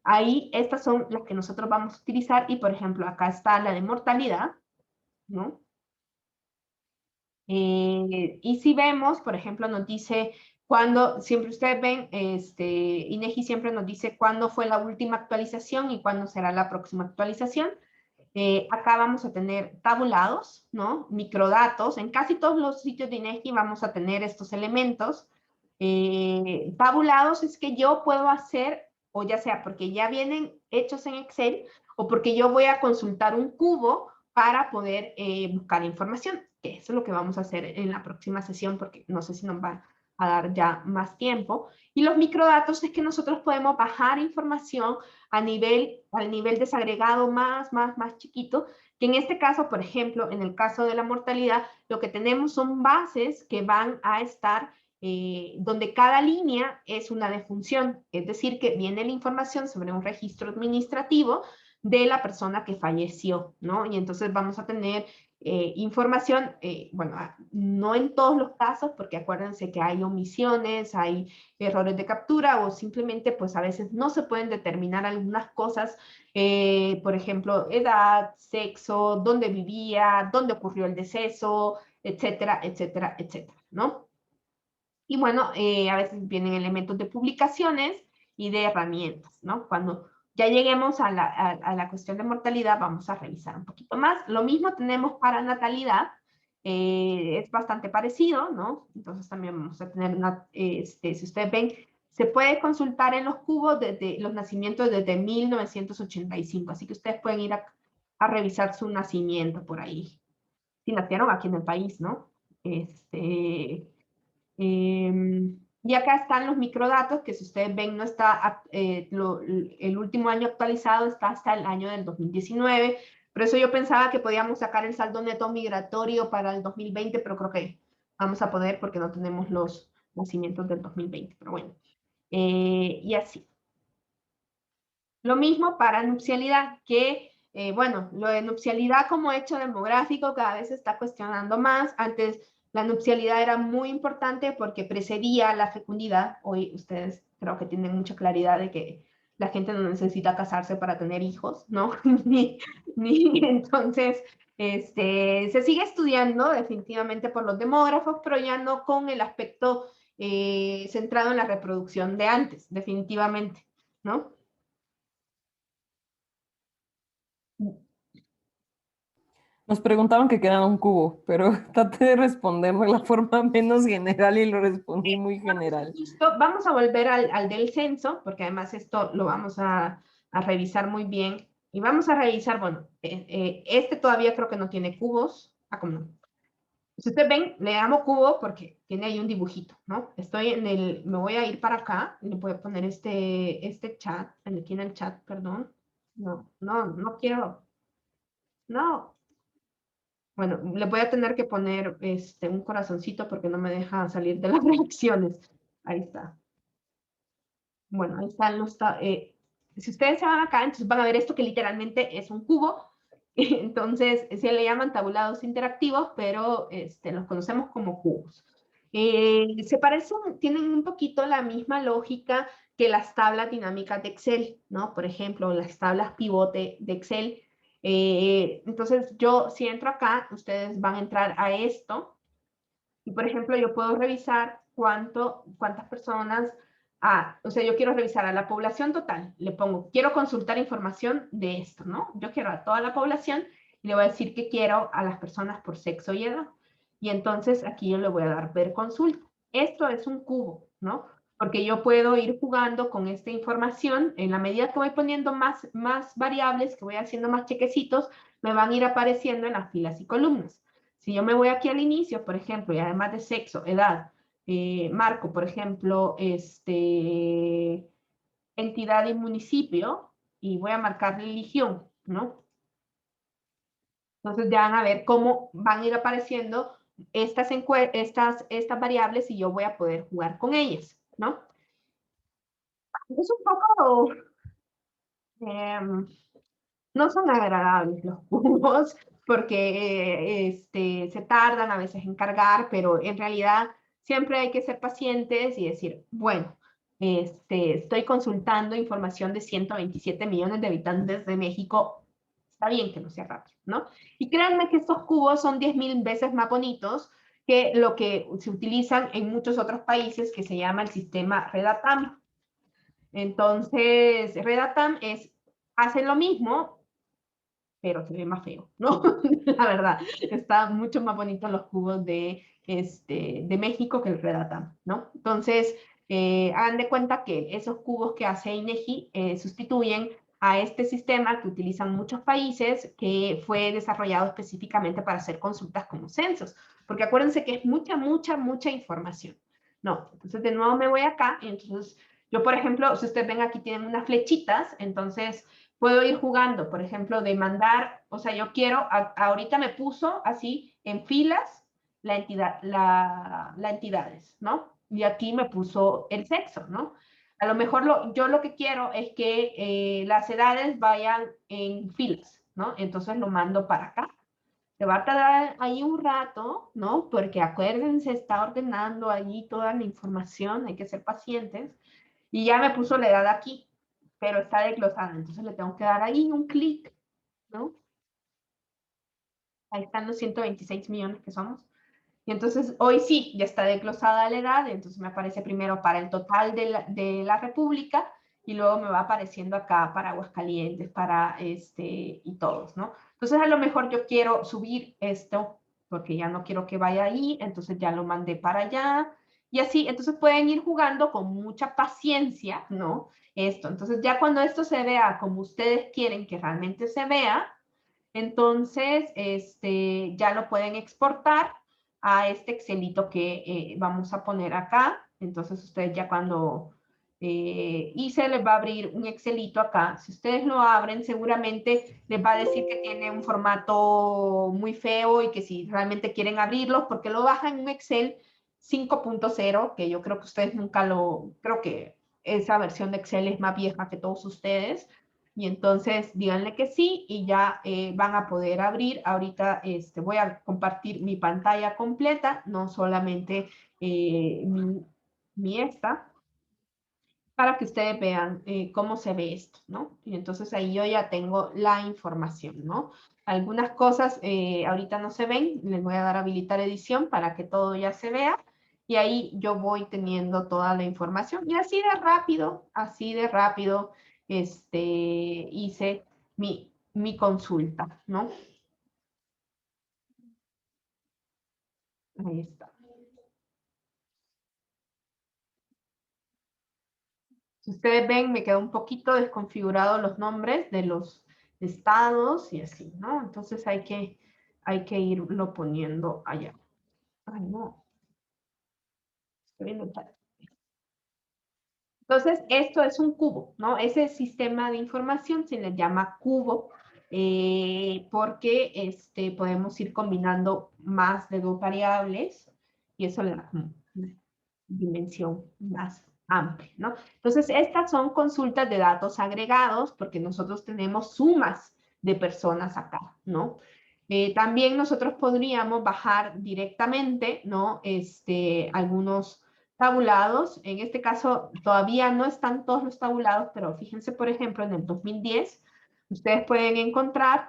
Ahí estas son las que nosotros vamos a utilizar y, por ejemplo, acá está la de mortalidad, ¿no? Y si vemos, por ejemplo, nos dice cuándo, siempre ustedes ven, INEGI siempre nos dice cuándo fue la última actualización y cuándo será la próxima actualización. Acá vamos a tener tabulados, ¿no? Microdatos. En casi todos los sitios de INEGI vamos a tener estos elementos. Tabulados es que yo puedo hacer, o ya sea porque ya vienen hechos en Excel, o porque yo voy a consultar un cubo para poder buscar información. Eso es lo que vamos a hacer en la próxima sesión, porque no sé si nos va a dar ya más tiempo. Y los microdatos es que nosotros podemos bajar información al nivel desagregado más chiquito, que en este caso, por ejemplo, en el caso de la mortalidad, lo que tenemos son bases que van a estar donde cada línea es una defunción, es decir, que viene la información sobre un registro administrativo de la persona que falleció, ¿no? Y entonces vamos a tener información, bueno, no en todos los casos, porque acuérdense que hay omisiones, hay errores de captura o simplemente pues a veces no se pueden determinar algunas cosas, por ejemplo, edad, sexo, dónde vivía, dónde ocurrió el deceso, etcétera, etcétera, etcétera, ¿no? Y bueno, a veces vienen elementos de publicaciones y de herramientas, ¿no? Cuando ya lleguemos a la cuestión de mortalidad, vamos a revisar un poquito más. Lo mismo tenemos para natalidad, es bastante parecido, ¿no? Entonces también vamos a tener, si ustedes ven, se puede consultar en los cubos desde los nacimientos desde 1985, así que ustedes pueden ir a revisar su nacimiento por ahí. Si nacieron aquí en el país, ¿no? Y acá están los microdatos, que si ustedes ven, no está, el último año actualizado está hasta el año del 2019. Por eso yo pensaba que podíamos sacar el saldo neto migratorio para el 2020, pero creo que vamos a poder porque no tenemos los nacimientos del 2020. Pero bueno, y así. Lo mismo para nupcialidad, que, bueno, lo de nupcialidad como hecho demográfico cada vez se está cuestionando más. Antes la nupcialidad era muy importante porque precedía la fecundidad. Hoy ustedes creo que tienen mucha claridad de que la gente no necesita casarse para tener hijos, ¿no? Entonces, se sigue estudiando definitivamente por los demógrafos, pero ya no con el aspecto centrado en la reproducción de antes, definitivamente, ¿no? Nos preguntaban que quedaba un cubo, pero traté de responderlo de la forma menos general y lo respondí muy general. Vamos a volver al del censo, porque además esto lo vamos a revisar muy bien. Y vamos a revisar, bueno, este todavía creo que no tiene cubos. Ah, ¿cómo no? Si ustedes ven, le llamo cubo porque tiene ahí un dibujito, ¿no? Me voy a ir para acá, y le voy a poner este chat, aquí en el chat, perdón. No quiero, no. Bueno, le voy a tener que poner un corazoncito porque no me deja salir de las reacciones. Ahí está. Bueno, ahí están si ustedes se van acá, entonces van a ver esto que literalmente es un cubo. Entonces, se le llaman tabulados interactivos, pero los conocemos como cubos. Se parecen, tienen un poquito la misma lógica que las tablas dinámicas de Excel, ¿no? Por ejemplo, las tablas pivote de Excel. Entonces, si entro acá, ustedes van a entrar a esto. Y, por ejemplo, yo puedo revisar cuántas personas... o sea, yo quiero revisar a la población total. Le pongo, quiero consultar información de esto, ¿no? Yo quiero a toda la población y le voy a decir que quiero a las personas por sexo y edad. Y entonces aquí yo le voy a dar ver consulta. Esto es un cubo, ¿no? Porque yo puedo ir jugando con esta información. En la medida que voy poniendo más variables, que voy haciendo más chequecitos, me van a ir apareciendo en las filas y columnas. Si yo me voy aquí al inicio, por ejemplo, y además de sexo, edad, marco, por ejemplo, entidad y municipio, y voy a marcar religión, ¿no? Entonces ya van a ver cómo van a ir apareciendo estas variables y yo voy a poder jugar con ellas, ¿no? Es un poco... no son agradables los cubos porque se tardan a veces en cargar, pero en realidad siempre hay que ser pacientes y decir, bueno, estoy consultando información de 127 millones de habitantes de México, está bien que no sea rápido, ¿no? Y créanme que estos cubos son 10.000 veces más bonitos que lo que se utilizan en muchos otros países que se llama el sistema Redatam. Entonces, Redatam hace lo mismo, pero se ve más feo, ¿no? La verdad, está mucho más bonito los cubos de México que el Redatam, ¿no? Entonces, hagan de cuenta que esos cubos que hace INEGI sustituyen a este sistema que utilizan muchos países, que fue desarrollado específicamente para hacer consultas como censos, porque acuérdense que es mucha información, ¿no? Entonces, de nuevo me voy acá, entonces, yo, por ejemplo, si ustedes ven aquí tienen unas flechitas, entonces puedo ir jugando, por ejemplo, de mandar, o sea, yo quiero, ahorita me puso así en filas la entidades, ¿no? Y aquí me puso el sexo, ¿no? A lo mejor yo lo que quiero es que las edades vayan en filas, ¿no? Entonces lo mando para acá. Se va a tardar ahí un rato, ¿no? Porque acuérdense, está ordenando ahí toda la información, hay que ser pacientes. Y ya me puso la edad aquí, pero está desglosada, entonces le tengo que dar ahí un clic, ¿no? Ahí están los 126 millones que somos. Y entonces hoy sí, ya está desglosada la edad, entonces me aparece primero para el total de la República y luego me va apareciendo acá para Aguascalientes, para y todos, ¿no? Entonces a lo mejor yo quiero subir esto porque ya no quiero que vaya ahí, entonces ya lo mandé para allá y así, entonces pueden ir jugando con mucha paciencia, ¿no? Esto, entonces ya cuando esto se vea como ustedes quieren que realmente se vea, entonces ya lo pueden exportar a este Excelito que vamos a poner acá. Entonces ustedes ya cuando y se les va a abrir un Excelito acá. Si ustedes lo abren, seguramente les va a decir que tiene un formato muy feo y que si realmente quieren abrirlo, porque lo bajan en un Excel 5.0, que yo creo que ustedes nunca creo que esa versión de Excel es más vieja que todos ustedes. Y entonces díganle que sí y ya van a poder abrir. Ahorita voy a compartir mi pantalla completa, no solamente mi esta, para que ustedes vean cómo se ve esto, ¿no? Y entonces ahí yo ya tengo la información, ¿no? Algunas cosas ahorita no se ven, les voy a dar a habilitar edición para que todo ya se vea. Y ahí yo voy teniendo toda la información. Y así de rápido, hice mi consulta, ¿no? Ahí está. Si ustedes ven, me quedó un poquito desconfigurado los nombres de los estados y así, ¿no? Entonces hay que irlo poniendo allá. Ay, no. Estoy viendo el chat. Entonces, esto es un cubo, ¿no? Ese sistema de información se le llama cubo porque podemos ir combinando más de 2 variables y eso le da como una dimensión más amplia, ¿no? Entonces, estas son consultas de datos agregados porque nosotros tenemos sumas de personas acá, ¿no? También nosotros podríamos bajar directamente, ¿no? Algunos tabulados. En este caso, todavía no están todos los tabulados, pero fíjense, por ejemplo, en el 2010, ustedes pueden encontrar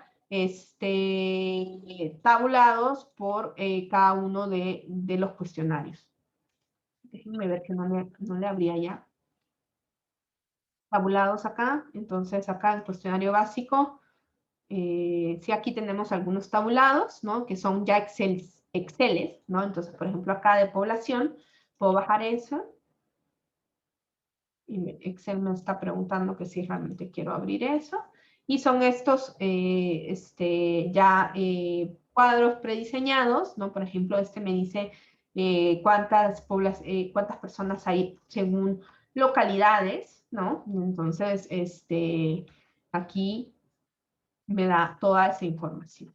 tabulados por cada uno de los cuestionarios. Déjenme ver que no le abría ya. Tabulados acá, entonces acá el cuestionario básico. Sí, aquí tenemos algunos tabulados, ¿no? Que son ya Exceles, ¿no? Entonces, por ejemplo, acá de población, puedo bajar eso. Y Excel me está preguntando que si realmente quiero abrir eso. Y son estos cuadros prediseñados, ¿no? Por ejemplo, me dice cuántas personas hay según localidades, ¿no? Entonces, aquí me da toda esa información.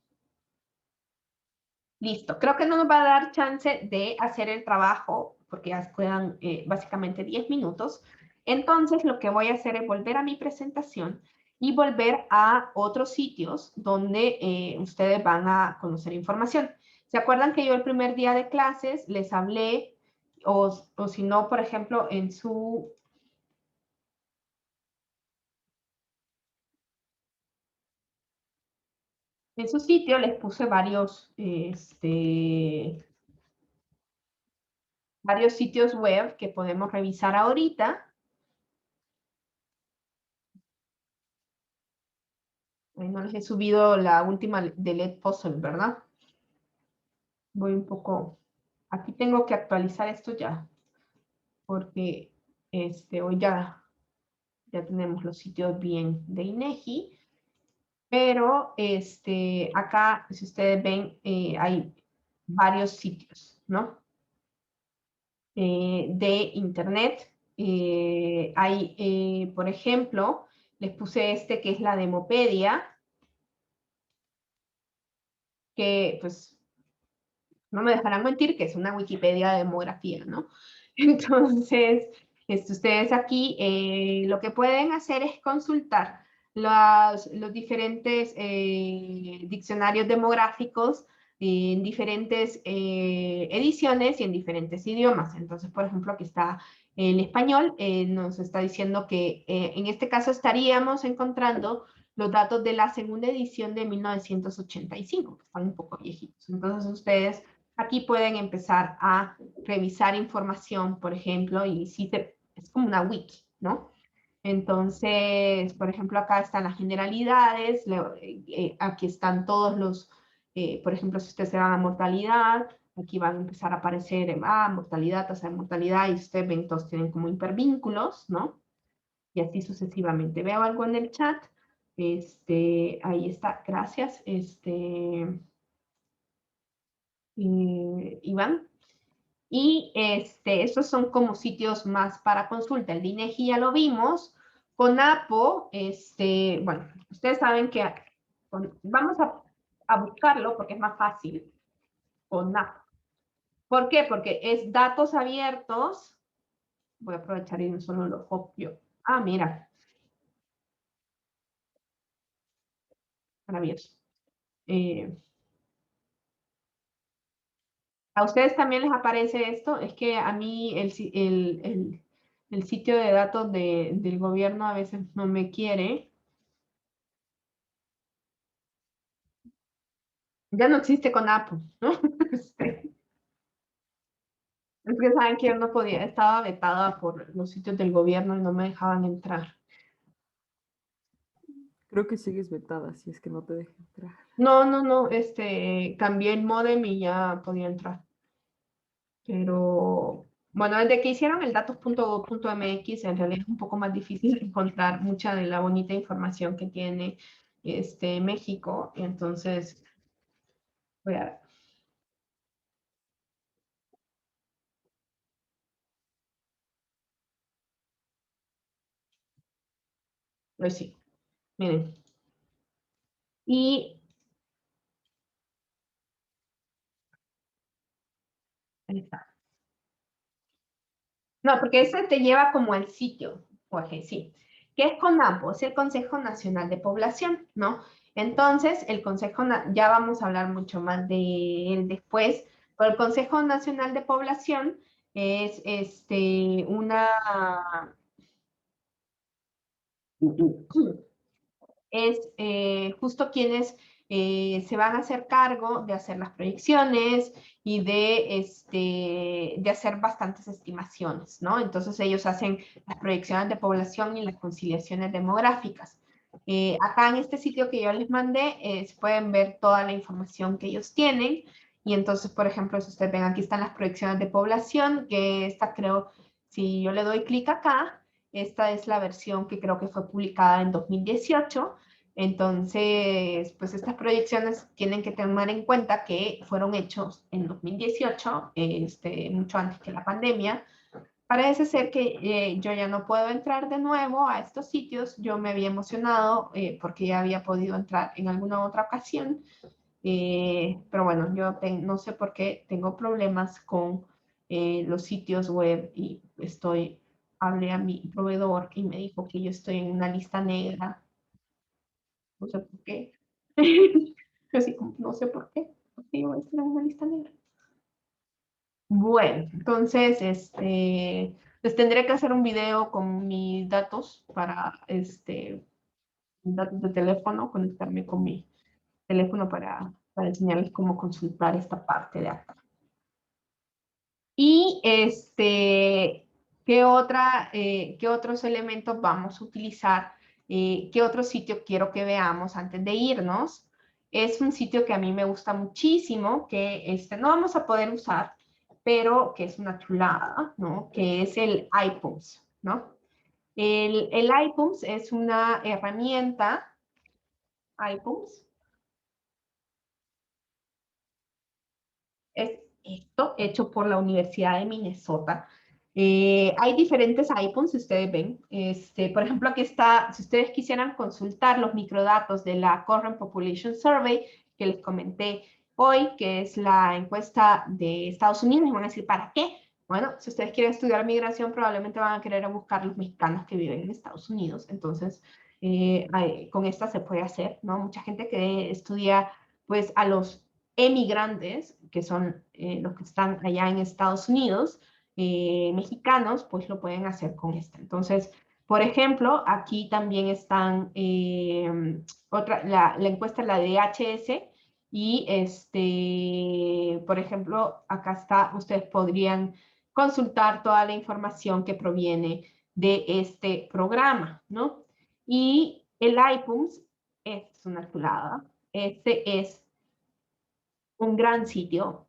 Listo, creo que no nos va a dar chance de hacer el trabajo porque ya quedan básicamente 10 minutos. Entonces, lo que voy a hacer es volver a mi presentación y volver a otros sitios donde ustedes van a conocer información. ¿Se acuerdan que yo el primer día de clases les hablé, o si no, por ejemplo, en su sitio les puse varios sitios web que podemos revisar ahorita? No les he subido la última de LED Puzzle, ¿verdad? Voy un poco... Aquí tengo que actualizar esto ya, porque hoy ya tenemos los sitios bien de INEGI, pero acá, si ustedes ven, hay varios sitios, ¿no? De Internet. Hay, por ejemplo, les puse que es la Demopedia, que pues no me dejarán mentir que es una Wikipedia de demografía, ¿no? Entonces, ustedes aquí lo que pueden hacer es consultar los diferentes diccionarios demográficos en diferentes ediciones y en diferentes idiomas. Entonces, por ejemplo, aquí está el español, nos está diciendo que en este caso estaríamos encontrando los datos de la segunda edición de 1985, que están un poco viejitos. Entonces, ustedes aquí pueden empezar a revisar información, por ejemplo, y si es como una wiki, ¿no? Entonces, por ejemplo, acá están las generalidades, aquí están todos los, por ejemplo, si ustedes se van a mortalidad, aquí van a empezar a aparecer, mortalidad, tasa de mortalidad, y ustedes ven, todos tienen como hipervínculos, ¿no? Y así sucesivamente. Veo algo en el chat. Ahí está, gracias. Iván. Y estos son como sitios más para consulta. El de INEGI ya lo vimos. CONAPO, bueno, ustedes saben que vamos a buscarlo porque es más fácil. CONAPO. ¿Por qué? Porque es datos abiertos. Voy a aprovechar y no solo lo copio. Ah, mira. Maravilloso. ¿A ustedes también les aparece esto? Es que a mí el sitio de datos del gobierno a veces no me quiere. Ya no existe CONAPO, ¿no? Es que saben que yo no podía, estaba vetada por los sitios del gobierno y no me dejaban entrar. Creo que sigues vetada, si es que no te deja entrar. No, cambié el módem y ya podía entrar. Pero, bueno, desde que hicieron el datos.gov.mx, en realidad es un poco más difícil encontrar mucha de la bonita información que tiene México. Y entonces, voy a ver. Pues sí, miren. Y ahí está. No, porque ese te lleva como al sitio, Jorge, sí. ¿Qué es CONAPO? Es el Consejo Nacional de Población, ¿no? Entonces, el Consejo, ya vamos a hablar mucho más de él después, pero el Consejo Nacional de Población es justo quienes se van a hacer cargo de hacer las proyecciones y de hacer bastantes estimaciones, ¿no? Entonces ellos hacen las proyecciones de población y las conciliaciones demográficas. Acá en este sitio que yo les mandé, se pueden ver toda la información que ellos tienen. Y entonces, por ejemplo, si ustedes ven, aquí están las proyecciones de población, que esta creo, si yo le doy clic acá, esta es la versión que creo que fue publicada en 2018. Entonces, pues estas proyecciones tienen que tomar en cuenta que fueron hechos en 2018, mucho antes que la pandemia. Parece ser que yo ya no puedo entrar de nuevo a estos sitios. Yo me había emocionado porque ya había podido entrar en alguna otra ocasión. Pero bueno, yo no sé por qué tengo problemas con los sitios web y hablé a mi proveedor y me dijo que yo estoy en una lista negra. No sé por qué. Así como, no sé por qué. Porque yo voy a estar en una lista negra. Bueno, entonces, les tendré que hacer un video con mis datos para, datos de teléfono, conectarme con mi teléfono para enseñarles cómo consultar esta parte de acá. Y ¿qué otros elementos vamos a utilizar? ¿Qué otro sitio quiero que veamos antes de irnos? Es un sitio que a mí me gusta muchísimo, que no vamos a poder usar, pero que es una chulada, ¿no? Que es el iPulse, ¿no? El iPulse es una herramienta, iPulse, es esto hecho por la Universidad de Minnesota. Hay diferentes iPhones, si ustedes ven. Por ejemplo, aquí está, si ustedes quisieran consultar los microdatos de la Current Population Survey, que les comenté hoy, que es la encuesta de Estados Unidos, y van a decir, ¿para qué? Bueno, si ustedes quieren estudiar migración, probablemente van a querer buscar los mexicanos que viven en Estados Unidos. Entonces, con esta se puede hacer, ¿no? Mucha gente que estudia, pues, a los emigrantes, que son los que están allá en Estados Unidos, mexicanos, pues lo pueden hacer con esta. Entonces, por ejemplo, aquí también están la encuesta, la de HS, y por ejemplo, acá está, ustedes podrían consultar toda la información que proviene de este programa, ¿no? Y el IPUMS es una chulada. Este es un gran sitio.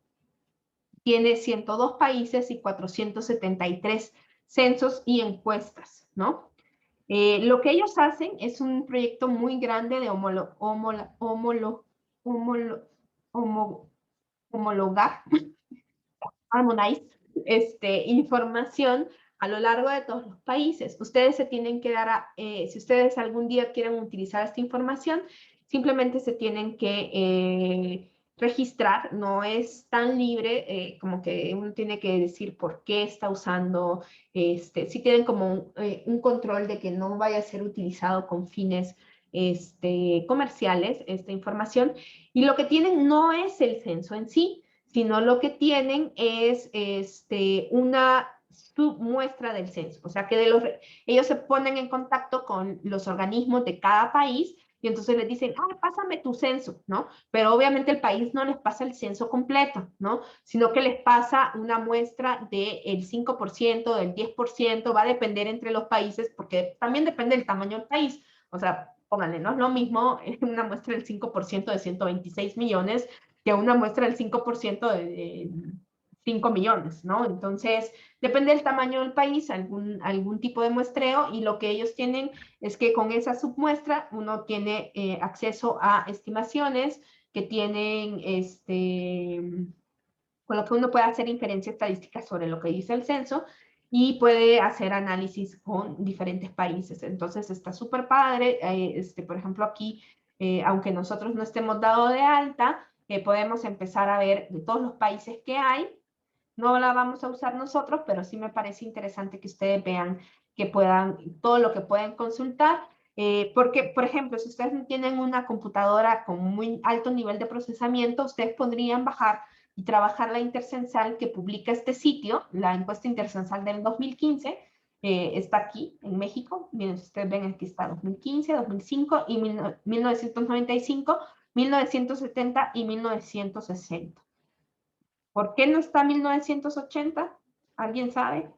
Tiene 102 países y 473 censos y encuestas, ¿no? Lo que ellos hacen es un proyecto muy grande de homologar, harmonize, información a lo largo de todos los países. Ustedes se tienen que dar, si ustedes algún día quieren utilizar esta información, simplemente se tienen que registrar. No es tan libre como que uno tiene que decir por qué está usando, si tienen como un control de que no vaya a ser utilizado con fines comerciales esta información. Y lo que tienen no es el censo en sí, sino lo que tienen es una submuestra del censo. O sea, que ellos se ponen en contacto con los organismos de cada país y entonces les dicen, pásame tu censo, ¿no? Pero obviamente el país no les pasa el censo completo, ¿no? Sino que les pasa una muestra del 5%, del 10%, va a depender entre los países, porque también depende del tamaño del país. O sea, pónganle, no es lo mismo una muestra del 5% de 126 millones que una muestra del 5% de 5 millones, ¿no? Entonces, depende del tamaño del país, algún tipo de muestreo, y lo que ellos tienen es que con esa submuestra uno tiene acceso a estimaciones que tienen, con lo que uno puede hacer inferencia estadística sobre lo que dice el censo y puede hacer análisis con diferentes países. Entonces, está súper padre. Por ejemplo, aquí, aunque nosotros no estemos dado de alta, podemos empezar a ver de todos los países que hay. No la vamos a usar nosotros, pero sí me parece interesante que ustedes vean que puedan, todo lo que pueden consultar, porque, por ejemplo, si ustedes no tienen una computadora con muy alto nivel de procesamiento, ustedes podrían bajar y trabajar la intercensal que publica este sitio, la encuesta intercensal del 2015, está aquí en México. Miren, si ustedes ven, aquí está 2015, 2005 y 1995, 1970 y 1960. ¿Por qué no está 1980? ¿Alguien sabe?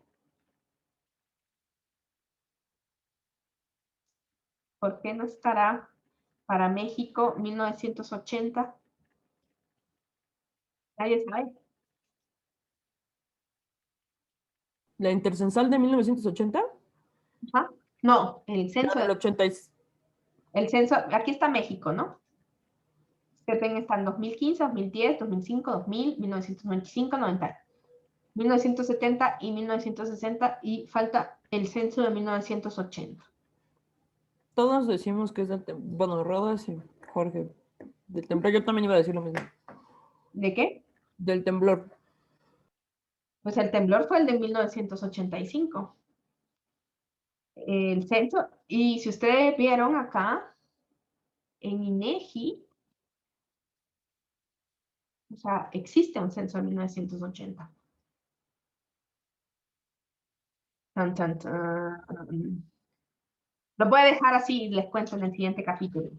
¿Por qué no estará para México 1980? ¿Nadie sabe? ¿La intercensal de 1980? ¿Ah? No, el censo. Claro, el 80. El censo, aquí está México, ¿no? Ustedes ven, están 2015, 2010, 2005, 2000, 1995, 90, 1970 y 1960, y falta el censo de 1980. Todos decimos que es del temblor. Bueno, Rodas y Jorge. Del temblor, yo también iba a decir lo mismo. ¿De qué? Del temblor. Pues el temblor fue el de 1985. El censo, y si ustedes vieron acá, en INEGI, o sea, existe un censo de 1980. Tan, tan, tan. Lo voy a dejar así y les cuento en el siguiente capítulo.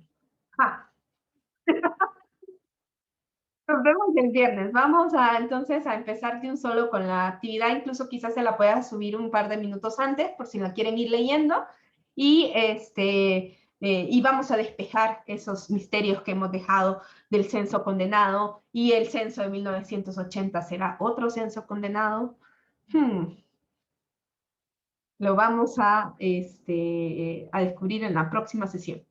Nos vemos el viernes. Vamos entonces a empezar de un solo con la actividad. Incluso quizás se la pueda subir un par de minutos antes por si la quieren ir leyendo. Y, y vamos a despejar esos misterios que hemos dejado del censo condenado. Y el censo de 1980 será otro censo condenado. Lo vamos a descubrir en la próxima sesión.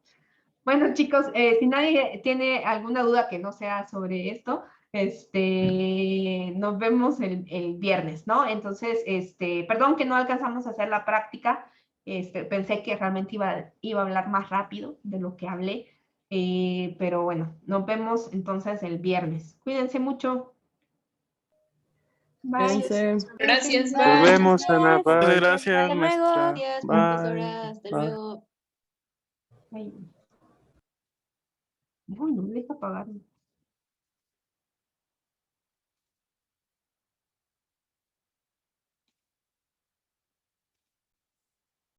Bueno, chicos, si nadie tiene alguna duda que no sea sobre esto, nos vemos el viernes, ¿no? Entonces, perdón que no alcanzamos a hacer la práctica. Pensé que realmente iba a hablar más rápido de lo que hablé, pero bueno, nos vemos entonces el viernes. Cuídense mucho. Bye. Gracias. Nos Bye. vemos, Ana. Bye. Gracias, Hasta luego. maestra. Gracias, Bye. profesora. Hasta Bye. luego. Ahí. Uy, no me deja apagarlo.